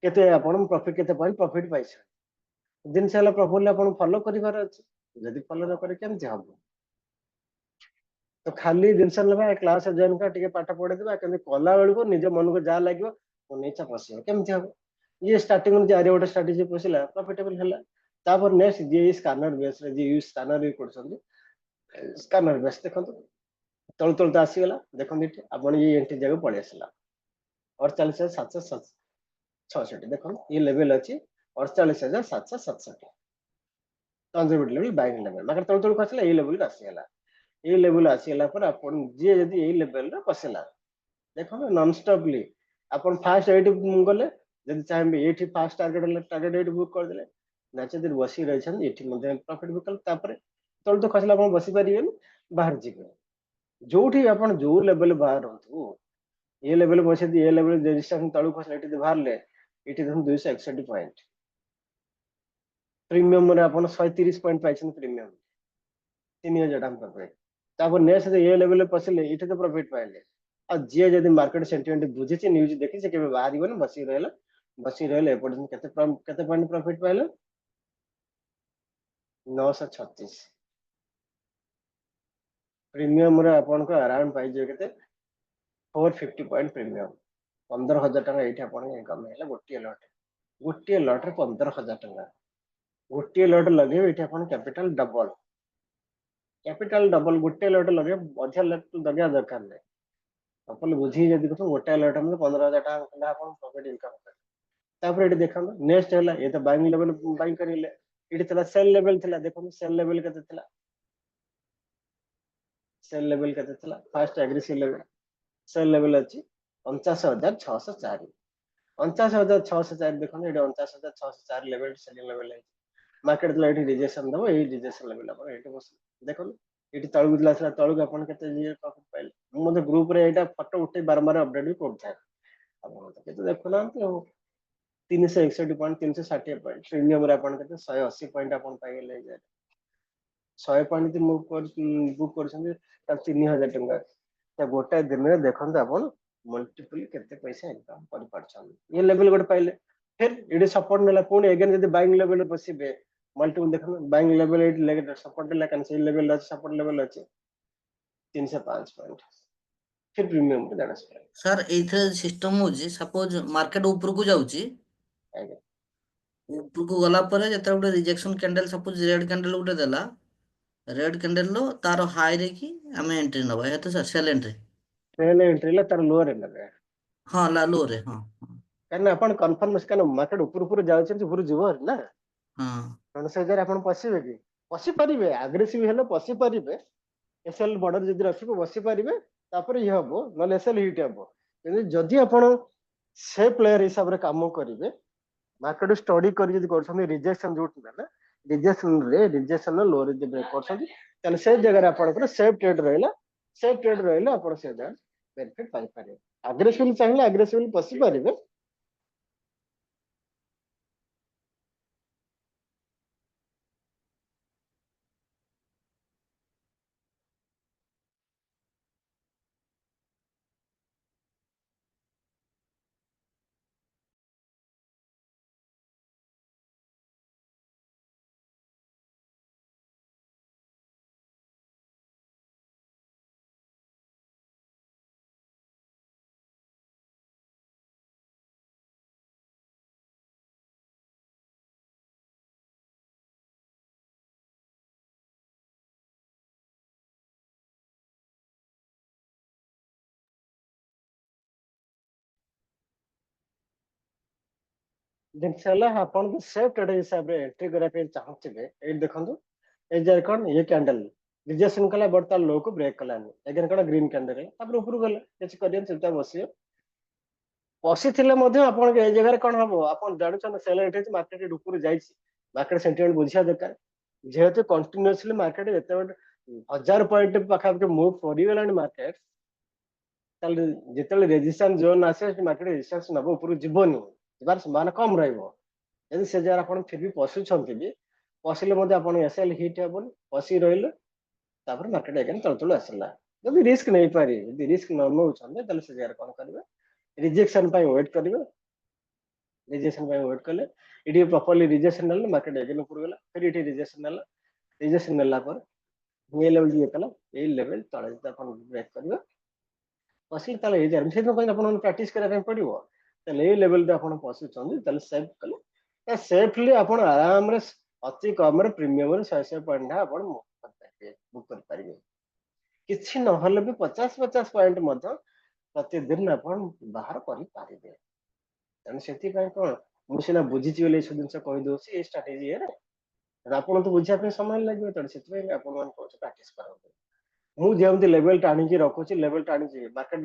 କେତେ ଆପଣ ପ୍ରଫିଟ କେତେ ପ୍ରଫିଟ ପାଇছে। ଜିନିଷ ହେଲା ପ୍ରପରଲି ଆପଣ ଫଲୋ କରିବାର ଅଛି, ଯଦି ଫଲୋ ନ କରି କେମିତି ହବ? ତ ଖାଲି ଜିନିଷ ନେବା, କ୍ଲାସ ଜଏନ୍ କରିବା, ଟିକେ ପାଠ ପଢେଇଦେବା, କେମିତି କଲା ବେଳକୁ ନିଜ ମନକୁ ଯାହା ଲାଗିବ ମନ ଇଚ୍ଛା ପଶିବ, କେମିତି ହବ? ଇଏ ଷ୍ଟାର୍ଟିଂ ଚାରି ଗୋଟେ ଷ୍ଟ୍ରାଟେଜି ପଶିଲା, ପ୍ରଫିଟେବଲ ହେଲା। ତାପରେ ନେକ୍ସଟ ଯିଏ ସ୍କାନର ବେସ୍ ରେ, ଯିଏ ୟୁଜ ସ୍କାନର ୟୁଜ କରୁଛନ୍ତି, ସ୍କାନର ବେସ୍ ଦେଖନ୍ତୁ ତଳୁ ତଳୁ ତ ଆସିଗଲା, ଦେଖନ୍ତୁ ଏଠି ଆପଣ ଇଏ ଏଣ୍ଟ୍ରି ଜାଗାକୁ ପଳେଇ ଆସିଲା 48,766, ଦେଖନ୍ତୁ ଇଏ ଲେଭେଲ ଅଛି 48,767, conservative level, buying level, market ତଳୁ ତଳକୁ ଆସିଲା, ଏଇ ଲେଭେଲକୁ ଆସିଗଲା। ଏଇ ଲେଭେଲ ଆସିଗଲା ପରେ ଆପଣ ଯିଏ ଯଦି ଏଇ ଲେଭେଲରେ ପଶିଲା, ଦେଖନ୍ତୁ ନନଷ୍ଟପଲି ଆପଣ ଫାଷ୍ଟ ଏଇଠି ଗଲେ, ଯଦି ଚାହିଁବେ ଏଇଠି ଫାଷ୍ଟ ଟାର୍ଗେଟ ହେଲେ ଟାର୍ଗେଟ ଏଇଠି ବୁକ୍ କରିଦେଲେ, ନାଚ ଯଦି ବସି ରହିଛନ୍ତି ଏଠି ମଧ୍ୟ ପ୍ରଫିଟ ବୁକ୍ କଲେ, ତାପରେ ତଳୁ ତ ଖସିଲା ଆପଣ ବସି ପାରିବେନି, ବାହାରି ଯିବେ। ଯୋଉଠି ଆପଣ ଯୋଉ ଲେଭେଲ ବାହାରନ୍ତୁ, ଏ ଲେଭେଲ ବସେଇ ଏ ଲେଭେଲ ରେଜିଷ୍ଟ୍ରେସନ ତଳକୁ ଖସିଲା, ଏଠି ବାହାରିଲେ, ଏଠି ଦେଖନ୍ତୁ 261 ପଏଣ୍ଟ ପ୍ରିମିୟମରେ ଆପଣ 130 ପଏଣ୍ଟ ପାଇଛନ୍ତି ପ୍ରିମିୟମ, 3000 ଟଙ୍କା ପ୍ରଫିଟ। ତାପରେ ନେକ୍ସଟ ଏ ଲେଭେଲରେ ପଶିଲେ, ଏଠି ତ ପ୍ରଫିଟ ପାଇଲେ। ଆଉ ଯିଏ ଯଦି ମାର୍କେଟ ସେଣ୍ଟିମେଣ୍ଟ ବୁଝିଛି, ନ୍ୟୁଜ ଦେଖିଛି, କେବେ ବାହାରିବନି, ବସିକି ରହିଲା, ବସିକି ରହିଲେ, ଏପର୍ଯ୍ୟନ୍ତ କେତେ ପଏଣ୍ଟ ପ୍ରଫିଟ ପାଇଲେ? 936। ପ୍ରିମିୟମରେ ଆପଣଙ୍କ ଆରାଉଣ୍ଡ ପାଇଯିବେ କେତେ? 450 ପଏଣ୍ଟ ପ୍ରିମିୟମ, 15,000 ଟଙ୍କା ଏଇଠି ଆପଣଙ୍କ ଇନକମ ହେଲା ଗୋଟିଏ ଲଟରେ 15,000 ଟଙ୍କା। ଗୋଟିଏ ଲଟ ଲଗେଇବେ, ଏଠି ଆପଣ କ୍ୟାପିଟାଲ ଡବଲ, ଗୋଟେ ଲଟ ଲଗେଇବା, ଅଧିକା ଲଟ ଲଗେଇବା ଦରକାର ନାହିଁ। ଆପଣ ବୁଝିକି ଯଦି ଦେଖନ୍ତୁ, ଗୋଟାଏ ଲଟ ମାନେ 15,000 ଟଙ୍କା ଆପଣ ପ୍ରଫିଟ ଇନକମ କରିବେ। ତାପରେ ଏଠି ଦେଖନ୍ତୁ ନେକ୍ସଟ ହେଲା, ଏ ତ ବାଇଂ ଲେଭେଲ ବାଇଂ କରିଲେ, ଏଠି ଥିଲା ସେଲ ଲେଭେଲ ଥିଲା, ଦେଖନ୍ତୁ ସେଲ ଲେଭେଲ କେତେ ଥିଲା, ସେଲ ଲେଭେଲ କେତେ ଥିଲା, first aggressive level sell level ଅଛି 49,604, 49,604, ଦେଖନ୍ତୁ ଏଠି 49,604 ଲେଭେଲ ସେଲିଂ ଲେଭେଲ ହେଇଛି। ମାର୍କେଟ ଥିଲା ଏଠି ରିଜେକ୍ସନ ଦବ, ଏଇ ରିଜେକ୍ସନ ଲେଭେଲ ଆପଣ ଏଠି ବସିଲେ, ଦେଖନ୍ତୁ ଏଠି ତଳକୁ ଆସିଲା, ତଳକୁ ଆପଣ କେତେ ପ୍ରଫିଟ ପାଇଲେ। ମୁଁ ମଧ୍ୟ ଗ୍ରୁପରେ ଏଇଟା ଫଟୋ ଉଠେଇ ବାରମ୍ବାର ଅପଡେଟ ବି କରୁଥାଏ, ଆପଣ କେତେ ଦେଖୁନାହାନ୍ତି ଆଉ। 361 ପଏଣ୍ଟ, 360 ପଏଣ୍ଟ ପ୍ରିମିୟମରେ ଆପଣ କେତେ 180 ପଏଣ୍ଟ ଆପଣ ପାଇଗଲେ। 100 ପଏଣ୍ଟ ବୁକ୍ କରୁଛନ୍ତି, ତାର 3,000 ଟଙ୍କା। ଗୋଟାଏ ଦିନରେ ଦେଖନ୍ତୁ ଆପଣ ମଲ୍ଟିପୁଲ କେତେ ପଇସା ଇନକମ କରିପାରୁଛନ୍ତି। ଏ ଲେଭେଲ ଗୋଟେ ପାଇଲେ, ଫେର ଏଠି ସପୋର୍ଟ ନେଲା, ପୁଣି ଏଗେନ ଯଦି ବାଇଂ ଲେଭେଲ ବସିବେ, ମଲ୍ଟିପୁଲ ଦେଖନ୍ତୁ ବାଇଂ ଲେଭେଲ ଏଇଠି ସପୋର୍ଟ ନେଲା, କାରଣ ସେଇ ଲେଭେଲ ଅଛି, ସପୋର୍ଟ ଲେଭେଲ ଅଛି 305 ପଏଣ୍ଟ, ଫିର ପ୍ରିମିୟମ କୁ ଦେଢ଼ ପଏଣ୍ଟ। ସାର୍ ଏଇଥିରେ ସିଷ୍ଟମ ହଉଛି, ସପୋଜ ମାର୍କେଟ ଉପରକୁ ଯାଉଛି, ଆଜ୍ଞା ଉପରକୁ ଗଲା ପରେ ଯେତେବେଳେ ଗୋଟେ rejection candle, suppose red candle ଗୋଟେ ଦେଲା, ରେଡ କ୍ୟାଣ୍ଡେଲ ତାର ହାଇ ରେ କି ଆମେ ଏଣ୍ଟ୍ରି ନବା, ଏହା ତ sir sell entry. Sell entry ହେଲା ତାର ଲୋରେ ନେବେ, ହଁ लो ରେ, ହଁ ହଁ କାରଣ ଆପଣ କନଫର୍ମ, କାରଣ ମାର୍କେଟ ଉପରୁ ଯାଉଛନ୍ତି, ଉପରୁ ଯିବ ନା, ହଁ କାରଣ ସେ ଜାଗାରେ ଆପଣ ପଶିବେ କି? ପଶି ପାରିବେ, ଆଗ୍ରେସିଭ ହେଲେ ପଶି ପାରିବେ, ଏସଏଲ ବର୍ଡର ଯଦି ରଖିବେ ବସି ପାରିବେ, ତାପରେ ଇଏ ହବ, ନହେଲେ ଏସଏଲ ହିଟ୍ ହବ। କିନ୍ତୁ ଯଦି ଆପଣ ସେ ପ୍ଲେୟାର ହିସାବରେ କାମ କରିବେ, ମାର୍କେଟ ଷ୍ଟଡି କରି ଯଦି କରୁଛନ୍ତି, ରିଜେକ୍ସନ ଯୋଉଠି ନା, ରିଜେକ୍ସନ ଲୋ ରେ ଯଦି ବ୍ରେକ୍ କରୁଛନ୍ତି, ତାହେଲେ ସେ ଜାଗାରେ ଆପଣଙ୍କର ସେଫ୍ ଟ୍ରେଡ ରହିଲା, ସେଫ୍ ଟ୍ରେଡ ରହିଲେ ଆପଣ ସେ ଜାଗାରେ ବେନିଫିଟ ପାଇପାରିବେ। ଆଗ୍ରେସିଭଲି ଚାହିଁଲେ ଆଗ୍ରେସିଭଲି ପଶି ପାରିବେ, ଜିନିଷ ହେଲା ଆପଣ ତ ସେଫ୍ ଟ୍ରେଡର ହିସାବରେ ଏଣ୍ଟ୍ରି କରିବା ପାଇଁ ଚାହୁଁଥିବେ, ଏଇଠି ଦେଖନ୍ତୁ ଏଇ ଯେ କଣ ଇଏ କ୍ୟାଣ୍ଡେଲ ରିଜେକ୍ସନ କଲା ବଟ୍ ତାର ଲୋ କୁ ବ୍ରେକ୍ କଲାନି, ଏଗେନ୍ କଣ ଗ୍ରୀନ କ୍ୟାଣ୍ଡେଲ ହେଲା, ତାପରେ ଉପରକୁ ଗଲା, କିଛି କରିବେନି ଚୁପଚାପ ବସିବେ। ବସିଥିଲେ ମଧ୍ୟ ଆପଣଙ୍କ ଏଇ ଜାଗାରେ କଣ ହବ, ଆପଣ ଜାଣୁଛନ୍ତି ସେଲ୍ ଏଣ୍ଟ୍ରି ହେଇଛି, ମାର୍କେଟ ଉପରୁ ଯାଇଛି, ମାର୍କେଟ ସେଣ୍ଟିମେଣ୍ଟ ବୁଝିବା ଦରକାର। ଯେହେତୁ କଣ୍ଟିନ୍ୟୁଅସଲି ମାର୍କେଟ ଯେତେବେଳେ 1000 ପଏଣ୍ଟ ପାଖାପାଖି ମୁଭ୍ କରିଗଲାଣି ମାର୍କେଟ, ତାହେଲେ ଯେତେବେଳେ ରେଜିଷ୍ଟାନ୍ସ ଜୋନ୍ ଆସେ ମାର୍କେଟ ରେଜିଷ୍ଟାନ୍ସ ନବ, ଉପରକୁ ଯିବନି, ଯିବାର ସମ୍ଭାବନା କମ ରହିବ। ଯଦି ସେ ଜାଗାରେ ଆପଣ ଫିର ବି ପଶୁଛନ୍ତି ବି, ପଶିଲେ ମଧ୍ୟ ଆପଣ ଏସ୍ଏଲ୍ ହିଟ୍ ହେବନି, ପଶି ରହିଲେ ତାପରେ ମାର୍କେଟ ଏଗେନ୍ ତଳ ତଳ ଆସିଲା। ଯଦି ରିସ୍କ ନେଇପାରିବେ, ଯଦି ରିସ୍କ ନ ନେଉଛନ୍ତି ତାହେଲେ ସେ ଜାଗାରେ କଣ କରିବେ, ରିଜେକ୍ସନ ପାଇଁ ୱେଟ୍ କରିବେ। ରିଜେକ୍ସନ ପାଇଁ ୱେଟ୍ କଲେ ଏଠି ପ୍ରପରଲି ରିଜେକ୍ସନ ନେଲେ ମାର୍କେଟ ଏଗେନ୍ ଉପରକୁ ଗଲା, ଫେର ଏଠି ରିଜେକ୍ସନ ନେଲା, ରିଜେକ୍ସନ ନେଲା ପରେ ଏ ଲେଭେଲ ଇଏ କଲା, ଏଇ ଲେଭେଲ ତଳେ ଯଦି ଆପଣ ବ୍ରେକ୍ କରିବେ ପଶିଲେ ତାହେଲେ ଏଇ ଜାଗାରେ ସେଥିପାଇଁ ଆପଣଙ୍କୁ ପ୍ରାକ୍ଟିସ କରିବା ପାଇଁ ପଡିବ। ତାହେଲେ ଏଇ ଲେଭେଲରେ ଆପଣ ପଶୁଛନ୍ତି ତାହେଲେ ସେଫ୍ କଲେ, ସେଫଲି ଆପଣ ଆରାମରେ ଅତି କମରେ ପ୍ରିମିୟମରେ 100 ପଏଣ୍ଟ ଆପଣ ବୁକ୍ କରିପାରିବେ। କିଛି ନହେଲେ ବି 50 ପଏଣ୍ଟ ମଧ୍ୟ ପ୍ରତିଦିନ ଆପଣ ବାହାର କରିପାରିବେ। ତେଣୁ ସେଥିପାଇଁ କଣ, ମୁଁ ସିନା ବୁଝିଛି ବୋଲି ଏସବୁ ଜିନିଷ କହିଦଉଛି ଏଇ ଷ୍ଟ୍ରାଟେଜି ଇଏରେ, ଆପଣ ତ ବୁଝିବା ପାଇଁ ସମୟ ଲାଗିବ। ତେଣୁ ସେଥିପାଇଁ ଆପଣ ମାନେ କହୁଛି ପ୍ରାକ୍ଟିସ କରନ୍ତୁ। ମୁଁ ଯେମିତି ଲେଭେଲ ଟାଣିକି ରଖୁଛି, ଲେଭେଲ ଟାଣିଛି, ମାର୍କେଟ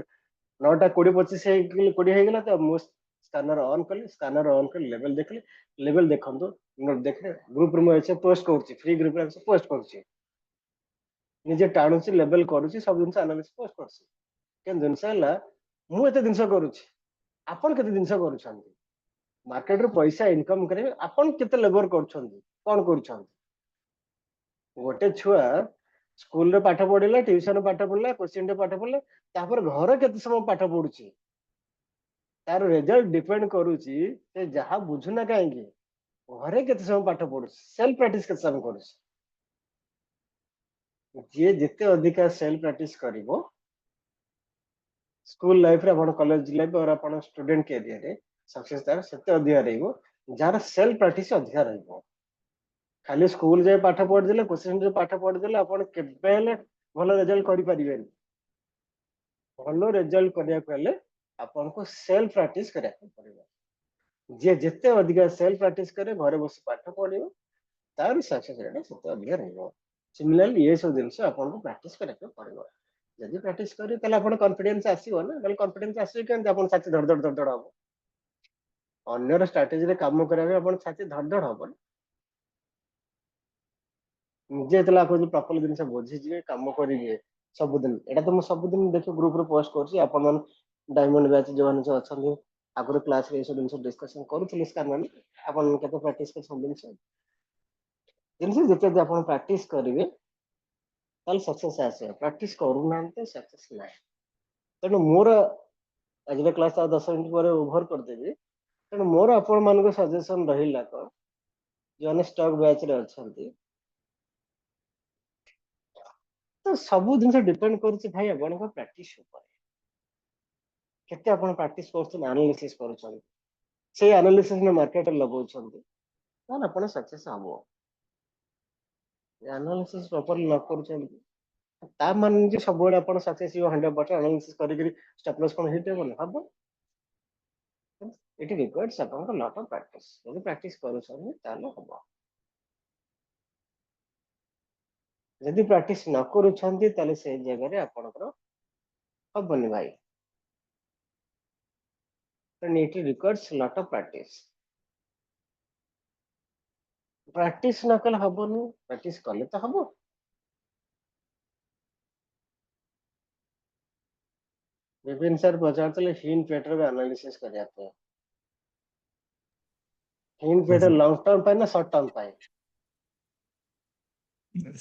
9ଟା 20 ହେଇଗଲା ତ ମୁଁ ସ୍କାନର ଅନ୍ କଲି, ସ୍କାନର ଅନ୍ କରି ଲେଭେଲ ଦେଖିଲି, ଲେଭେଲ ଦେଖନ୍ତୁ, ଦେଖିଲେ ଗ୍ରୁପରେ ମୁଁ ଏସେ ପୋଷ୍ଟ କରୁଛି, ଫ୍ରି ଗ୍ରୁପରେ ପୋଷ୍ଟ କରୁଛି, ନିଜେ ଟାଣୁଛି, ଲେଭେଲ କରୁଛି, ସବୁ ଜିନିଷ ଆନାଲିସିସ୍ ପୋଷ୍ଟ କରୁଛି। କିନ୍ତୁ ଜିନିଷ ହେଲା ମୁଁ ଏତେ ଜିନିଷ କରୁଛି, ଆପଣ କେତେ ଜିନିଷ କରୁଛନ୍ତି, ମାର୍କେଟରୁ ପଇସା ଇନକମ୍ କରିବେ ଆପଣ କେତେ ଲେବର କରୁଛନ୍ତି, କଣ କରୁଛନ୍ତି। ଗୋଟେ ଛୁଆ ସ୍କୁଲରେ ପାଠ ପଢିଲା, ଟ୍ୟୁସନ ପାଠ ପଢିଲା, କୋଚିଂରେ ପାଠ ପଢିଲା, ତାପରେ ଘରେ କେତେ ସମୟ ପାଠ ପଢୁଛି, ତାର ରେଜଲ୍ଟ ଡିପେଣ୍ଡ କରୁଛି ସେ ଯାହା ବୁଝୁନା କାହିଁକି ଘରେ କେତେ ସମୟ ପାଠ ପଢୁଛି, ସେଲ୍ଫ ପ୍ରାକ୍ଟିସ କେତେ ସମୟ କରୁଛି। ଯିଏ ଯେତେ ଅଧିକା ସେଲ୍ଫ ପ୍ରାକ୍ଟିସ କରିବ, ସ୍କୁଲ ଲାଇଫରେ ଆପଣ କଲେଜ ଲାଇଫ ଆପଣ ଷ୍ଟୁଡେଣ୍ଟ କ୍ୟାରିୟରରେ ସକ୍ସେସ ତାର ସେତେ ଅଧିକା ରହିବ, ଯାହାର ସେଲ୍ଫ ପ୍ରାକ୍ଟିସ ଅଧିକା ରହିବ। ଖାଲି ସ୍କୁଲ ଯାଇ ପାଠ ପଢିଦେଲେ, କୋଚିଂରେ ପାଠ ପଢିଦେଲେ ଆପଣ କେବେ ହେଲେ ଭଲ ରେଜଲ୍ଟ କରିପାରିବେନି। ଭଲ ରେଜଲ୍ଟ କରିବାକୁ ହେଲେ ଆପଣଙ୍କୁ ସେଲ୍ଫ ପ୍ରାକ୍ଟିସ କରିବାକୁ ପଡିବ। ଯିଏ ଯେତେ ଅଧିକା ସେଲ୍ଫ ପ୍ରାକ୍ଟିସ କରେ, ଘରେ ବସି ପାଠ ପଢିବ, ତାର ସକ୍ସେସ ରେଟ୍ ସେତେ ଅଧିକା ରହିବ। ସିମିଲାରଲି ଏ ସବୁ ଜିନିଷ ଆପଣଙ୍କୁ ପ୍ରାକ୍ଟିସ କରିବାକୁ ପଡିବ। ଯଦି ପ୍ରାକ୍ଟିସ କରିବେ ତାହେଲେ ଆପଣ କନଫିଡେନ୍ସ ଆସିବ ନା, ତାହେଲେ କନଫିଡେନ୍ସ ଆସିବ କେମିତି, ଆପଣ ଛାତି ଧଡ ଧଡ ଧଡ ଧଡ ହବ। ଅନ୍ୟର ଷ୍ଟ୍ରାଟେଜିରେ କାମ କରିବା ପାଇଁ ଆପଣ ଛାତି ଧଡ ଧଡ ହବ ନା। ନିଜେ ଯେତେବେଳେ ଆପଣ ପ୍ରପର ଜିନିଷ ବୁଝିଯିବେ, କାମ କରିବେ ସବୁଦିନ, ଏଇଟା ତ ମୁଁ ସବୁଦିନ ଦେଖି ଗ୍ରୁପରେ ପୋଷ୍ଟ କରୁଛି, ଆପଣ ମାନେ ଡାଇମଣ୍ଡ ବ୍ୟାଚ୍ ଯୋଉମାନେ ସବୁ ଅଛନ୍ତି, ଆଗରୁ କ୍ଲାସରେ ଏସବୁ ଜିନିଷ ଡିସ୍କସନ କରୁଥିଲେ ସ୍କାନ ମାନେ, ଆପଣ କେତେ ପ୍ରାକ୍ଟିସ କରି ସବୁ ଜିନିଷ ଯେତେ ଆପଣ ପ୍ରାକ୍ଟିସ କରିବେ ତାହେଲେ ସକ୍ସେସ ଆସିବ। ପ୍ରାକ୍ଟିସ କରୁନାହାନ୍ତି ସକ୍ସେସ ନାହିଁ। ତେଣୁ ମୋର ଆଜିର କ୍ଲାସ ଆଉ 10 ମିନିଟ୍ ପରେ ଓଭର କରିଦେବି। ତେଣୁ ମୋର ଆପଣ ମାନଙ୍କୁ ସଜେସନ ରହିଲା କଣ, ଯେଉଁମାନେ ଷ୍ଟକ୍ ବ୍ୟାଚରେ ଅଛନ୍ତି, ତ ସବୁ ଜିନିଷ ଡିପେଣ୍ଡ କରୁଛି ଭାଇ ଆପଣଙ୍କ ପ୍ରାକ୍ଟିସ ଉପରେ। କେତେ ଆପଣ ପ୍ରାକ୍ଟିସ କରୁଛନ୍ତି, ଆନାଲିସିସ୍ କରୁଛନ୍ତି, ସେଇ ଆନାଲିସିସ୍ ମାର୍କେଟରେ ଲଗାଉଛନ୍ତି, ତାହେଲେ ଆପଣ ସକ୍ସେସ ହବ। ଆନାଲିସିସ୍ ପ୍ରପରଲି ନ କରୁଛନ୍ତି ତା ମାନେ ଯେ ସବୁବେଳେ ଆପଣ ସକ୍ସେସ ହେଇବ 100%, ଆନାଲିସିସ୍ କରିକି ଷ୍ଟପ୍ ଲସ୍ କଣ ହିଟ୍ ହେବନି, ହବ। ଇଟ୍ ରିକ୍ୱାର୍ଡସ୍ ଆପଣଙ୍କ ଲଟ୍ ଅଫ୍ ପ୍ରାକ୍ଟିସ। ଯଦି ପ୍ରାକ୍ଟିସ କରୁଛନ୍ତି ତାହେଲେ ହବ। ଯଦି ପ୍ରାକ୍ଟିସ ନ କରୁଛନ୍ତି ତାହେଲେ ସେଇ ଜାଗାରେ ଆପଣଙ୍କର ହବନି ଭାଇ। ଇଟ୍ ରିକ୍ୱାର୍ଡସ୍ ଲଟ୍ ଅଫ୍ ପ୍ରାକ୍ଟିସ। ପ୍ରାକ୍ଟିସ ନ କଲେ ହବନି, ପ୍ରାକ୍ଟିସ କଲେ ତ ହବ। ବିପିନ ସାର୍ ପଚାରୁଥିଲେ ହିନ୍ ପେଟର ଆନାଲିସିସ୍ କରିବା ପାଇଁ। ହିନ୍ ପେଟର ଲଙ୍ଗ ଟର୍ମ ପାଇଁ ନା ସର୍ଟ ଟର୍ମ ପାଇଁ?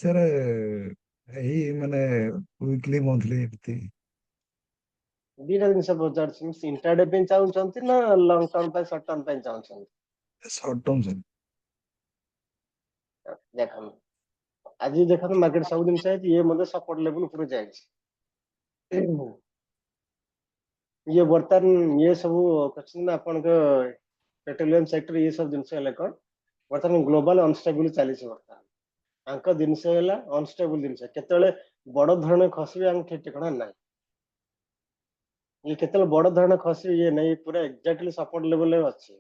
ସାର୍ ଏଇ ମାନେ ୱିକଲି ମନ୍ଥଲି ଏମିତି ଦିଟା ଜିନିଷ ପଚାରୁଛି, ଇଣ୍ଟ୍ରାଡେ ପାଇଁ ଚାହୁଁଛନ୍ତି ନା ଲଙ୍ଗ ଟର୍ମ ପାଇଁ, ସର୍ଟ ଟର୍ମ ପାଇଁ ଚାହୁଁଛନ୍ତି? Short term sir. ଦେଖନ୍ତୁ ଆଜି ଦେଖନ୍ତୁ ମାର୍କେଟ ସବୁ ଜିନିଷ ହେଇଛି, ଇଏ ମଧ୍ୟ ସପୋର୍ଟ ଲେଭେଲ ଉପରୁ ଯାଇଛି। ଇଏ ବର୍ତ୍ତମାନ ଇଏ ସବୁ କରିଛନ୍ତି ଆପଣଙ୍କ ପେଟ୍ରୋଲିୟମ ସେକ୍ଟର, ଇଏ ସବୁ ଜିନିଷ ହେଲେ କଣ, ବର୍ତ୍ତମାନ ଗ୍ଲୋବାଲ ଅନଷ୍ଟେବୁଲ ଚାଲିଛି। ବର୍ତ୍ତମାନ ଆଙ୍କ ଜିନିଷ ହେଲା ଅନଷ୍ଟେବୁଲ ଜିନିଷ, କେତେବେଳେ ବଡ ଧରଣର ଖସିବେ ଆମ ଠିକ ଠିକଣା ନାହିଁ। ଇଏ କେତେବେଳେ ବଡ ଧରଣର ଖସିବେ ଇଏ ନାହିଁ, ପୁରା ଏକ୍ଜାକ୍ଟଲି ସପୋର୍ଟ ଲେଭେଲରେ ଅଛି।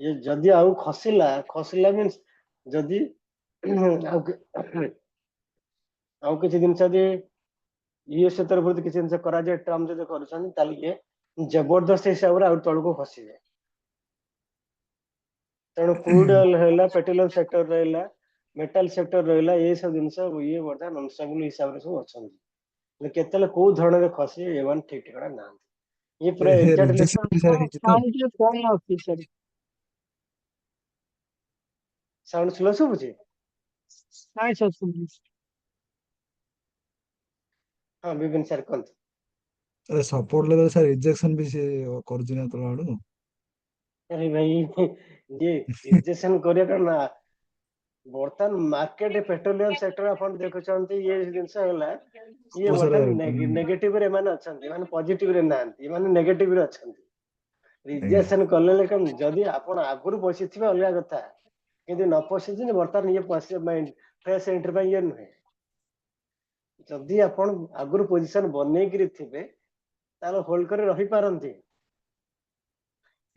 ये जदि आउ खसिला खसिला मीन्स जदि आउ आउ किसी दिन जदि यूएस तरफ किसी जिन करा जाए ट्रम्प जदि करूछन ताले ये जबरदस्त हिसाब रे आउ तळको खसिबे तेणु क्रूड ऑयल रहला पेट्रोलियम सेक्टर रहला मेटल सेक्टर रहला ये सब जिनस ये वर्तमान अनस्टेबल हिसाब रे सब अछन केतले को धरण रे खसी एवन ठीक ठिकाना ना ये पूरा एग्जैक्टली रिजेक्शन सार ହେଇଛି ତ साउंड जो कौन आती सर साउंड स्लो सुबुची नाइस सर सुन हाँ विपिन सर कोन अरे सपोर्ट लेवल सार रिजेक्शन भी से କରୁଛି ନା ତଳ ଆଡୁ अरे भाई ये रिजेक्शन करे ना बर्तमान मार्केट पेट्रोलियम सेक्टर अपन देखुछंती ये जिंस होला ये ओ सर बर्तमान नेगेटिव रे माने अछंती माने पॉजिटिव रे नांती माने नेगेटिव रे अछंती रिजेक्शन करले कम जदी आपण आगुर बसिथिबे अलगा कथा किंतु न पसिछि बर्तमान ये पसे माइंड फ्रेश एंट्री पे ये नुहे जदी आपण आगुर पोजीशन बनै करी थिबे ताले होल्ड करे रही पारंती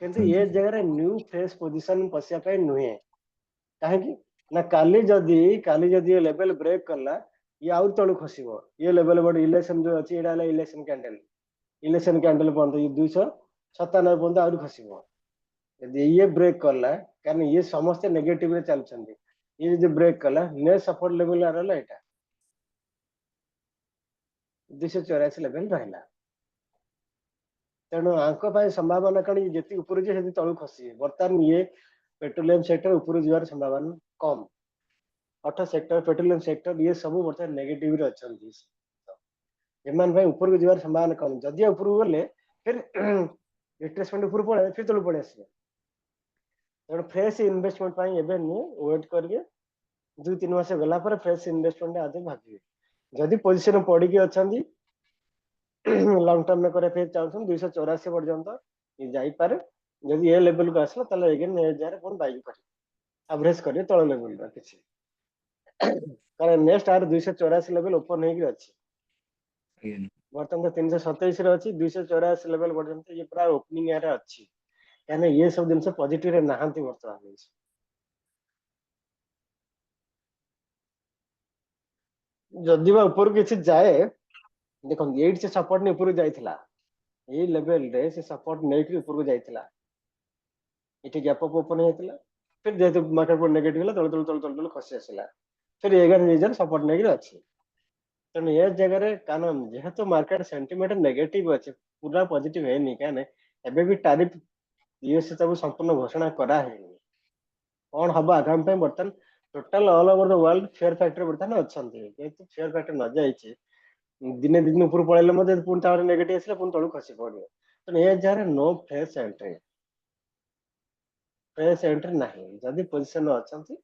किंतु ये जगह न्यू फ्रेश पोजीशन पसिया पे नुहे काहे ना काली जदी ये लेवल ब्रेक करला ये आउर तळु खसिबो ये लेवल बड इलेक्शन जो अछि एडा इलेक्शन कैंडल बंद ये 297 बंद आउर खसिबो यदि ये ब्रेक करला कारण ये समस्त नेगेटिव रे चलछंदी ये जो ब्रेक करला ने सपोर्ट लेवल रहला एटा 284 लेवल रहला तेणु आंको पाई संभावना कणी जेती ऊपर जे हेती तळु खसी वर्तमान ये पेट्रोलियम सेक्टर ऊपर जिवार संभावना कम ऑटो सेक्टर पेट्रोलियम सेक्टर ये सब वर्तमान नेगेटिव रे अछंती एमान भाई ऊपर को जिवार संभावना कम जदि ऊपर को गले फिर रिट्रेसमेंट ऊपर पड़े फिर तळु पड़े आसे तेणु फ्रेश इन्वेस्टमेंट पाई एबे नु वेट करके 2-3 मास गला पर फ्रेश इन्वेस्टमेंट आदि भागिबे जदि पोजीशन पड़ी के अछंती लॉन्ग टर्म में करे फिर चाहछन 284 पर्यंत ये जाई पारे जदि ये लेवल को आसला तले अगेन 1000 कोन बाई करे एवरेज करे तळ लेवल रा किछि कारण नेक्स्ट आर 284 लेवल ओपन हे कि अछि वर्तमान 327 रे अछि 284 लेवल पर्यंत ये पूरा ओपनिंग एरा अछि यानी ये सब दिन से पॉजिटिव रे नाहंती वर्तमान जदि बा ऊपर किछि जाए देखो 8 से सपोर्ट ने ऊपर जाइथिला ये लेवल रे से सपोर्ट नै कि ऊपर को जाइथिला इठी गैप अप ओपन हेतिला फिर जेते मार्केट पर नेगेटिव होला तळ खसी आसिला फिर 11,000 सपोर्ट नै कि अछि तेणु ये जगह रे कारण जेहेतु मार्केट सेंटिमेंट नेगेटिव अच्छे पूरा पॉजिटिव है नहीं क्या एबे भी टैरिफ यूएस तब संपूर्ण घोषणा करा है कौन हम आगामी पे बर्तन total all over the world fair factor बर्तन अछंती जेहेतु फेयर फैक्टर न जाइए दिने दिन ऊपर पळेले मध्ये पुन तावर नेगेटिव आसले पुन तळु खसी पड़ियो तेणु ये जगह नो फ्रेश एंट्री नहीं जदि पोजीशन अछंती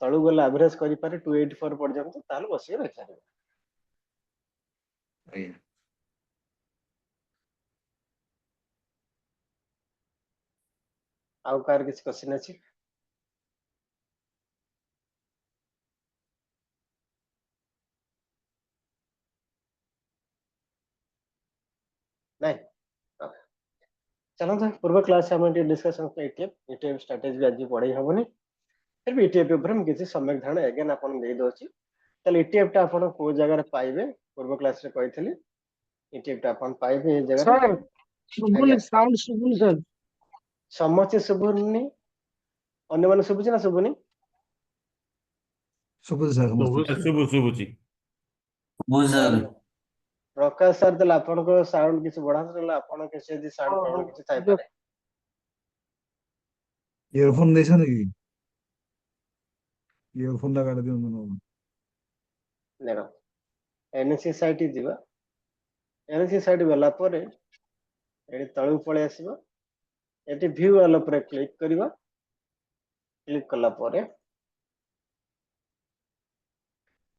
तळु गला एवरेज करि पारे 284 पर्यंत ताल बसिए रखा आउ कार किछ क्वेश्चन अछि नहीं चलो तो पूर्व क्लास हम डिस्कशन ETF स्ट्रेटजी आज पढ़ाई हेनी फिर भी ETF ऊपर हम किसी सम्यक धारणा अगेन आपन दे दोछि तले ETF टा आपन को जगह रे पाइबे पूर्व क्लास रे कहिथली ETF टा आपन पाइबे ए जगह रे sir Subul sound Subul sir समस्त सुबुनी अन्य मन सुबुची ना सुबुनी ସବୁ ସାର୍ ସମସ୍ତେ ଶୁଭୁଛି बुझल प्रकाश सर तले आपन को साउंड किछ बढ़ा तले आपन के से साउंड प्रॉब्लम किछ थाई पारे ଇୟରଫୋନ ଦେଇଛନ୍ତି କି ଇୟରଫୋନ ଟା କାଟି ଦିଅନ୍ତୁ ନହେଲେ देखो एनएससी साइट दिबा एनएससी साइट गला परे एडी तळु पळे आसीबा एटी व्यू वाला पर क्लिक करबा क्लिक कला परे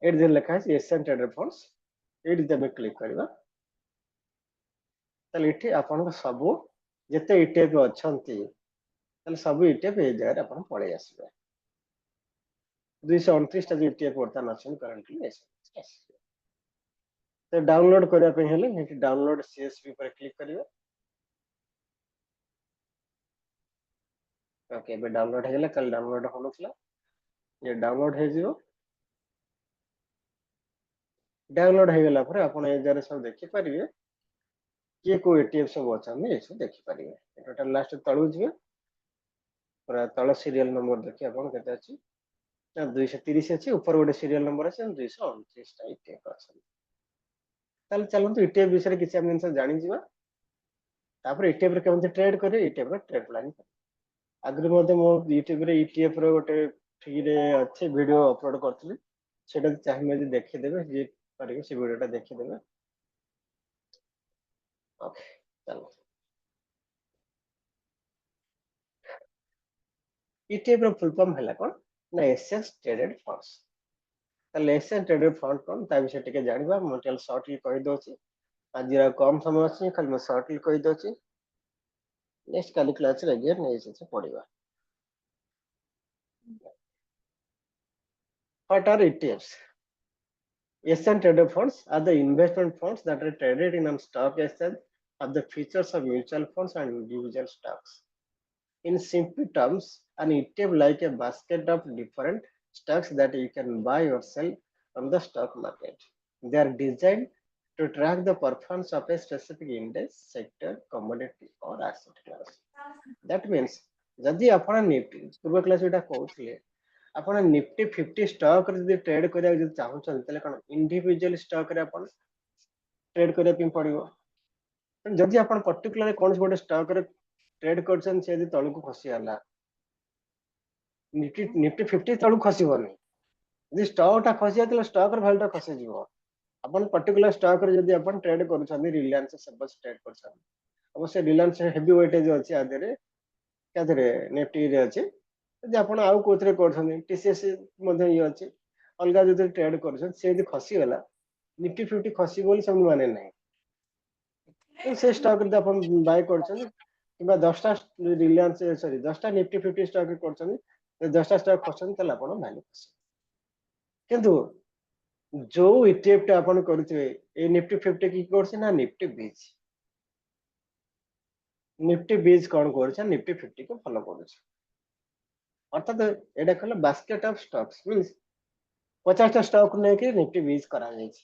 एडी जे लिखा है एशियन ट्रेडर फंड्स एडी देबे क्लिक करबा तले एठी आपन को सब जते ETF अछंती तले सब ETF ए जगह आपन पळे आसीबा 229 टा ETF वर्तमान अछन करंटली तो डाउनलोड करबा पे हेले एठी डाउनलोड CSV पर क्लिक करबा ओके ଏବେ ଡାଉନଲୋଡ ହେଇଗଲା କାଲି ଡାଉନଲୋଡ ହଉନଥିଲା ये डाउनलोड ହେଇଯିବ डाउनलोड ହେଇଗଲା ପରେ ଆପଣ ଏ ଜାଗାରେ ସବୁ ଦେଖିପାରିବେ କିଏ କୋଉ ETF ସବୁ ଅଛନ୍ତି ଏ ସବୁ ଦେଖିପାରିବେ ଟୋଟାଲ ଲାଷ୍ଟ ତଳକୁ ଯିବେ ପୁରା ତଳ ସିରିयल ନମ୍ବର ଦେଖିବେ ଆପଣ କେତେ ଅଛି ନା 230 ଅଛି ऊपर ଗୋଟେ ସିରିयल ନମ୍ବର ଅଛି 229 ଟା ETF ଅଛନ୍ତି ତାହେଲେ ଚାଲନ୍ତୁ ETF ବିଷୟରେ କିଛି ଆମେ ଜିନିଷ ଜାଣିଯିବା ତାପରେ ETF ରେ କେମିତି ଟ୍ରେଡ୍ କରିବେ ETF ର ଟ୍ରେଡ୍ ପ୍ଲାନିଂ ଆଗରୁ ମଧ୍ୟ ମୁଁ YouTube ରେ ETF ର ଗୋଟେ ଫ୍ରି ରେ ଅଛି ଭିडिଓ ଅପଲୋଡ କରିଥିଲି সেটা চাইলে যদি দেখিয়ে দেবে যে পারিবে সেই ভিডিওটা দেখিয়ে দেবে ওকে চলো ETF ର ফুল ফর্ম ହେଲା କଣ ନା ଏକ୍ସଚେଞ୍ଜ ଟ୍ରେଡେଡ୍ ଫଣ୍ଡସ୍ ତାହେଲେ ଏକ୍ସଚେଞ୍ଜ ଟ୍ରେଡେଡ୍ ଫଣ୍ଡ କଣ ତା ବିଷୟରେ ଟିକେ ଜାଣିବା ମୁଁ ଟିକେ ସର୍ଟଲି କହିଦଉଛି ଆଜିର କମ ସମୟ ଅଛି ଖାଲି ମୁଁ ସର୍ଟଲି କହିଦଉଛି ନେକ୍ସଟ କାଲି କ୍ଲାସରେ ଆଗେନ୍ ନେଇଯିବା ପଢିବା What are ETFs? Exchange traded funds are the investment funds that are traded in a stock exchange of the features of mutual funds and individual stocks. In simple terms, an ETF like a basket of different stocks that you can buy or sell on the stock market. They are designed to track the performance of a specific index, sector, commodity, or asset class. That means, ଯଦି ଆପଣ ନିଫ୍ଟି ପୂର୍ବ class ଯୋଉଟା କହୁଥିଲେ ଆପଣ Nifty 50 stock ରେ ଯଦି trade କରିବାକୁ ଯଦି ଚାହୁଁଛନ୍ତି ତାହେଲେ କ'ଣ ଇଣ୍ଡିଭିଜୁଆଲ ଷ୍ଟକ୍ ରେ ଆପଣ ଟ୍ରେଡ୍ କରିବା ପାଇଁ ପଡିବ ଯଦି ଆପଣ ପର୍ଟିକୁଲାର କୌଣସି ଗୋଟେ ଷ୍ଟକ୍ ରେ ଟ୍ରେଡ୍ କରୁଛନ୍ତି ସେ ଯଦି ତଳକୁ ଖସିଗଲା ନିଫ୍ଟି 50 ତଳକୁ ଖସିବନି ଯଦି ଷ୍ଟକ୍ ଟା ଖସିଯାଏ ତାହେଲେ ଷ୍ଟକ୍ ର ଭ୍ୟାଲୁ ଟା ଖସିଯିବ ଆପଣ ପର୍ଟିକୁଲାର ଷ୍ଟକ୍ ରେ ଯଦି ଆପଣ ଟ୍ରେଡ୍ କରୁଛନ୍ତି ରିଲାଏନ୍ସ ସପୋଜ ଟ୍ରେଡ୍ କରୁଛନ୍ତି ଅବଶ୍ୟ ରିଲାଏନ୍ସ ହେଭି ୱେଟେଜ ଅଛି ଆ ଦେହରେ ନିଫ୍ଟି ରେ ଅଛି ଯଦି ଆପଣ ଆଉ କୋଉଥିରେ କରୁଛନ୍ତି TCS ମଧ୍ୟ ଇଏ ଅଛି ଅଲଗା ଯଦି ଟ୍ରେଡ୍ କରୁଛନ୍ତି ସେ ଯଦି ଖସିଗଲା ନିଫ୍ଟି 50 ଖସିବ ବୋଲି ସେମିତି ମାନେ ନାହିଁ ସେ ଷ୍ଟକ୍ ଯଦି ଆପଣ ବାଇ କରୁଛନ୍ତି କିମ୍ବା 10ଟା ରିଲାଏନ୍ସ ସରି 10ଟା ନିଫ୍ଟି 50 ଷ୍ଟକ୍ କରୁଛନ୍ତି 10ଟା ଷ୍ଟକ୍ ଖସୁଛନ୍ତି ତାହେଲେ ଆପଣ ଭ୍ୟାଲୁ ଖସିବ କିନ୍ତୁ ଯୋଉ ETF ଟା ଆପଣ କରୁଥିବେ এই ନିଫ୍ଟି 50 কি করছে না নিফটি বীজ কোন করছে নিফটি 50 কে ফলো করছে অর্থাৎ এটা হলো বাস্কেট অফ স্টকস মিন্স 50টা স্টক নেকি নিফটি বীজ করা যায়ছে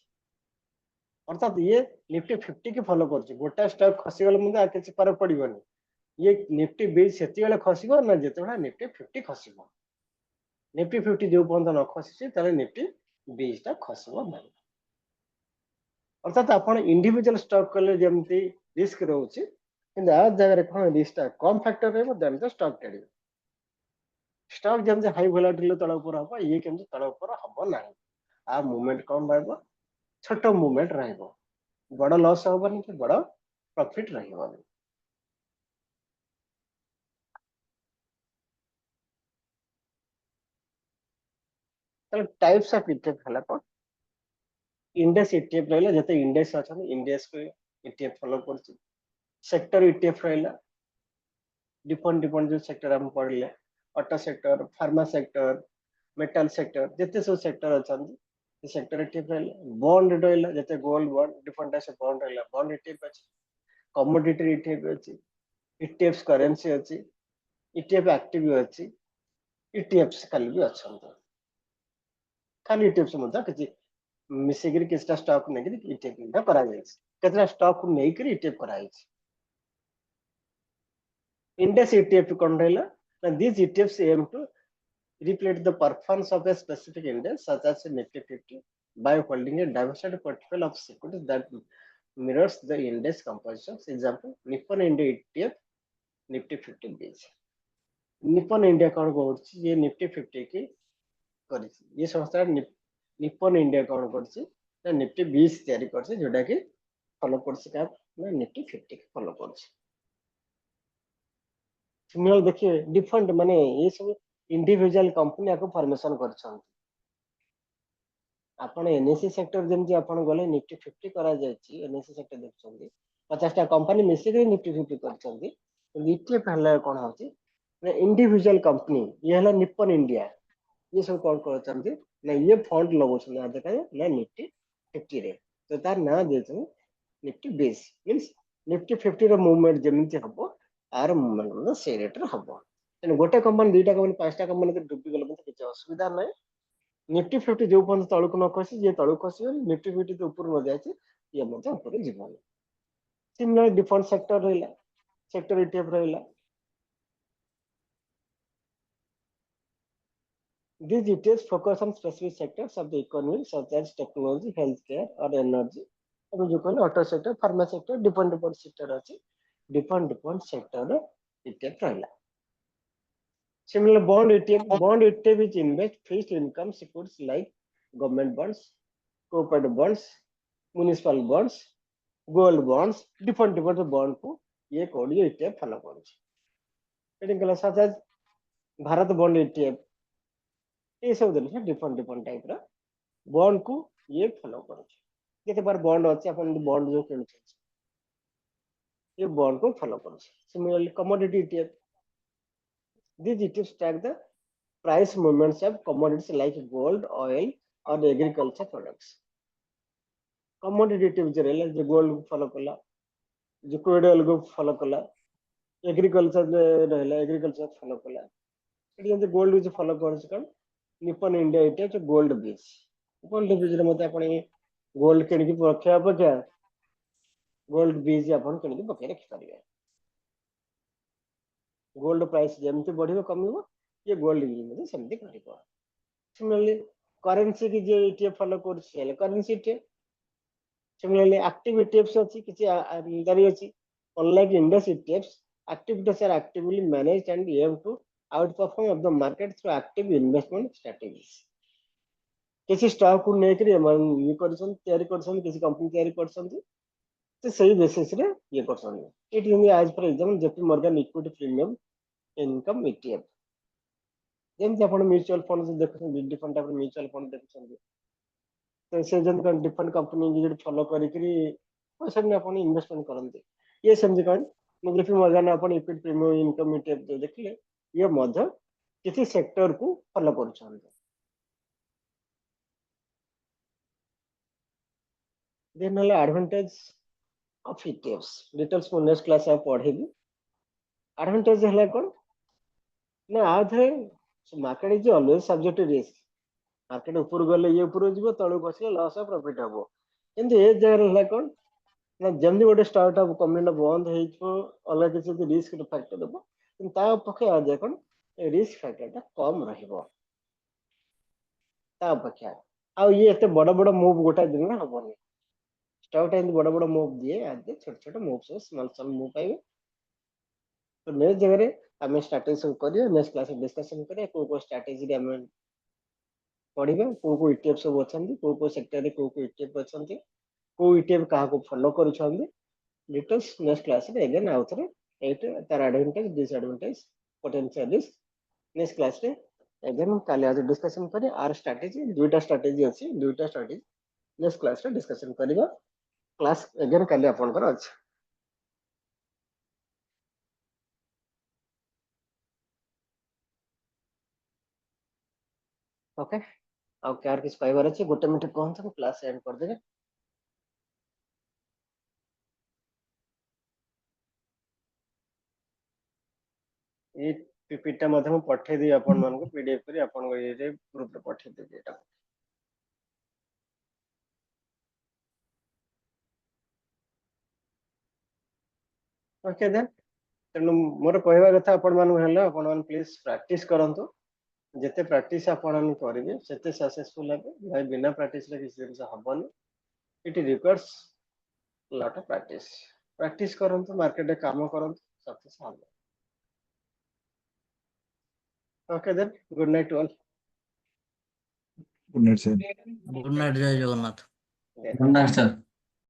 অর্থাৎ ইয়ে নিফটি 50 কি ফলো করছে গোটা স্টক খসিগলে মধ্যে আর কিছু ফরক পড়িবনি ইয়ে নিফটি বীজ সেতিবেলে খসিব না যেতেবেলে নিফটি 50 খসিব নিফটি 50 যে পর্যন্ত ন খসিছে তাহলে নিফটি বীজটা খসিব না অর্থাৎ ଆପଣ ଇଣ୍ଡିଭିଜୁଆଲ ଷ୍ଟକ୍ କଲେ ଯେମିତି ରିସ୍କ ରହୁଛି କିନ୍ତୁ ଆ ଜାଗାରେ କ'ଣ ରିସ୍କଟା କମ ଫ୍ୟାକ୍ଟର ରହିବ ଦେନ୍ ଦ ଷ୍ଟକ୍ ଟ୍ରେଡିଂ ଷ୍ଟକ୍ ଯେମିତି ହାଇ ଭୋଲାଟିଲିଟି ତଳ ଉପର ହବ ଇଏ କେମିତି ତଳ ଉପର ହବ ନାହିଁ ଆ ମୁଭମେଣ୍ଟ କମ ରହିବ ଛୋଟ ମୁଭମେଣ୍ଟ ରହିବ ବଡ ଲସ୍ ହବନି କି ବଡ ପ୍ରଫିଟ ରହିବନି ତାହେଲେ ଟାଇପ୍ସ ଅଫ ETF ହେଲା କ'ଣ इंडेक्स ETF रहिला जते इंडेक्स अछन इंडेक्स को ETF फॉलो करछि सेक्टर ETF रहिला डिफरेंट जो सेक्टर हम पढ़ले auto sector pharma sector metal sector जते सब सेक्टर अछन से सेक्टर ETF रहिला बॉन्ड रहिला जते gold bond different types of bond रहिला बॉन्ड ETF अछि कमोडिटी ETF अछि ETFs करेंसी अछि ETF एक्टिव अछि ETFs खाली भी अछन खाली ETFs मत किछि मिसिकरी किसटा स्टॉक नेकरी ETF इंदा करा जायछि केतना स्टॉक नेकरी ETF करा जायछि इंडेक्स ETF कोन रहला ना these ETFs aim to reflect the performance of a specific index such as Nifty 50 by holding a diversified portfolio of securities that mirrors the index composition example Nippon India ETF Nifty 50 base Nippon India कोन कहछि ये Nifty 50 की करिछि ये संस्था Nippon India कौन करछि ना Nifty 20 तैयारी करछि जोटा कि फॉलो करछि का ना निफ्टी 50 के फॉलो करछि सिमिलर देखिए डिफरेंट माने ये सब इंडिविजुअल कंपनी को फॉर्मेशन करछन आपण एनएससी सेक्टर जेमति आपण गले निफ्टी 50 करा जायछि एनएससी सेक्टर देखछन्ती 50 टा कंपनी मिसी के निफ्टी 50 करछन्ती निफ्टी पहला कोन होछि ना इंडिविजुअल कंपनी ये हला निप्पन इंडिया ये सब कौन करछन्ती ना ये फंड लगोछन आ देखा ना निफ्टी 50 रे तो तार ना देछन निफ्टी 20 मींस निफ्टी 50 रो मूवमेंट जेमिति हबो आर मूवमेंट से रेट रे हबो ତେଣୁ ଗୋଟେ କମ୍ପାନୀ, ଦୁଇଟା କମ୍ପାନୀ, ପାଞ୍ଚଟା କମ୍ପାନୀ ଡୁବି ଗଲେ ମଧ୍ୟ କିଛି ଅସୁବିଧା ନାହିଁ। ନିଫ୍ଟି ଫିଫ୍ଟି ଯୋଉ ପର୍ଯ୍ୟନ୍ତ ତଳକୁ ନ ଖସି, ଯିଏ ତଳକୁ ଖସିବ, ନିଫ୍ଟି ଫିଫ୍ଟି ତ ଉପରୁ ନ ଯାଇଛି, ଇଏ ମଧ୍ୟ ଉପରୁ ଯିବନି। ସିମିଲାର ଡିଫେନ୍ସ ସେକ୍ଟର ରହିଲା, ସେକ୍ଟର ETF ରହିଲା। These ETFs focus on specific sectors of the economy such as technology, healthcare or energy. ଆମେ ଯୋଉ କହିଲେ auto sector, pharma sector, defence sector ଅଛି, ଡିଫେନ୍ସ ସେକ୍ଟର ETF ରହିଲା। Similar bond ETF is invest fixed income securities like government bonds, corporate bonds, municipal bonds, gold bonds, different bond को ये code ये ETF follow करूଛି। Eighty कहला such as Bharat bond ETF, ये सब जिनिस different type रा bond को ये फॉलो करूଛି। केते बार बॉन्ड अछि, अपन बॉन्ड जो किनुछ, ये बॉन्ड को follow करूଛି। Similarly commodity ETF, these ETFs track the price movements of commodities like gold, oil or agriculture products. commodity ETF जो रहला, जो गोल्ड को फॉलो कला, जो क्रूड ऑयल को फॉलो कला, एग्रीकल्चर रहला, एग्रीकल्चर फॉलो कला। एटी जे गोल्ड जो फॉलो करछ कोन निपन इंडिया ETF जो गोल्ड बीज रे मते आपण गोल्ड केन की रखिया अपेक्षा गोल्ड बीज आपण केन की पके रखि परिबे। गोल्ड प्राइस जेमति बढ़िबो कमिबो, ये गोल्ड बीज में सेमति करिबो। सिमिलरली करेंसी की जे ETF फॉलो करछ, currency ETF। Similarly, active ETFs ଅଛି, କିଛି ଜାରି ଅଛି। Unlike index ETFs, active ETFs are actively managed and aim to outperform of the market through active investment strategies. किसी स्टॉक को नेकरी ये करछन, तयारी करछन, किसी कंपनी तयारी करछन, तो सही बेसिस रे ये करछन। It is as for example JP Morgan equity premium income ETF। जेमति आपण म्यूचुअल फंड देखछन, डिफरेंट टाइप म्यूचुअल फंड देखछन, तो से जन डिफरेंट कंपनी जो फॉलो करिकरी पैसा ने अपन इन्वेस्टमेंट करंती। ये समझ कौन जेपी मॉर्गन अपन इक्विटी प्रीमियम इनकम ETF जो देखले, ये मध्य किसी सेक्टर को फॉलो करछन। देन हला एडवांटेज ऑफ ETFs डिटेल्स को नेक्स्ट क्लास में पढ़ेबी। एडवांटेज हला कोन ना आधे market is always subject to risk. Market ऊपर गले ये ऊपर जीवो, तळु खसले लॉस ऑफ प्रॉफिट हबो। किंतु ए जगह हला कोन ना जल्दी गोटे स्टार्टअप कंपनी बंद हो अलग किसी रिस्क फैक्टर देव, ता पक्षे आज कौन रिस्क फैक्टर कम रहिबो ता अपेक्षा। आ ये एते बड़ बड़ मूव गोटा दिन में हबनी। स्टॉक टा बड़ बड़ मूव दिए, आज छोट छोट मूव सब स्मॉल स्मॉल मूव पाइबे। तो नेक्स्ट जगह रे हमें स्ट्रेटजी सब करियो, नेक्स्ट क्लास में डिस्कशन करियो को स्ट्रेटजी रे हमें पढ़िबे, को ETF सब अछंती, को सेक्टर रे को ETF अछंती, को ETF कहा को फॉलो करूछंती। डिटेल्स नेक्स्ट क्लास रे अगेन आउथरे एट तार advantage disadvantage potential risk next class रे अगेन काले आज डिस्कशन करी। आर स्ट्रेटजी दुईटा स्ट्रेटजी अछि, दुईटा स्ट्रेटजी नेक्स्ट क्लास रे डिस्कशन करिबा। क्लास अगेन काले आपन कर अछि। ओके अब क्या किस पाइबार अछि, गोटे मिनट कहन तो क्लास एंड कर देबे। ये पीपीटा मध्यम पठे दी अपन मान को PDF करी अपन को ये ग्रुप रे पठे देबे एटा। ओके देन तेणु मोर कहवा कथा आपण मान हेला, आपण मान प्लीज प्रैक्टिस करंतु। जेते प्रैक्टिस आपण मान करिवे सेते सक्सेसफुल हेबे। भाई बिना प्रैक्टिस रे किसी जिंस हबनी। It requires lot of practice. Practice करंतु, मार्केट रे काम करंतु, सक्सेस हबे। Okay then good night to all. Good night sir. Good night, जय जगन्नाथ। Good night, sir.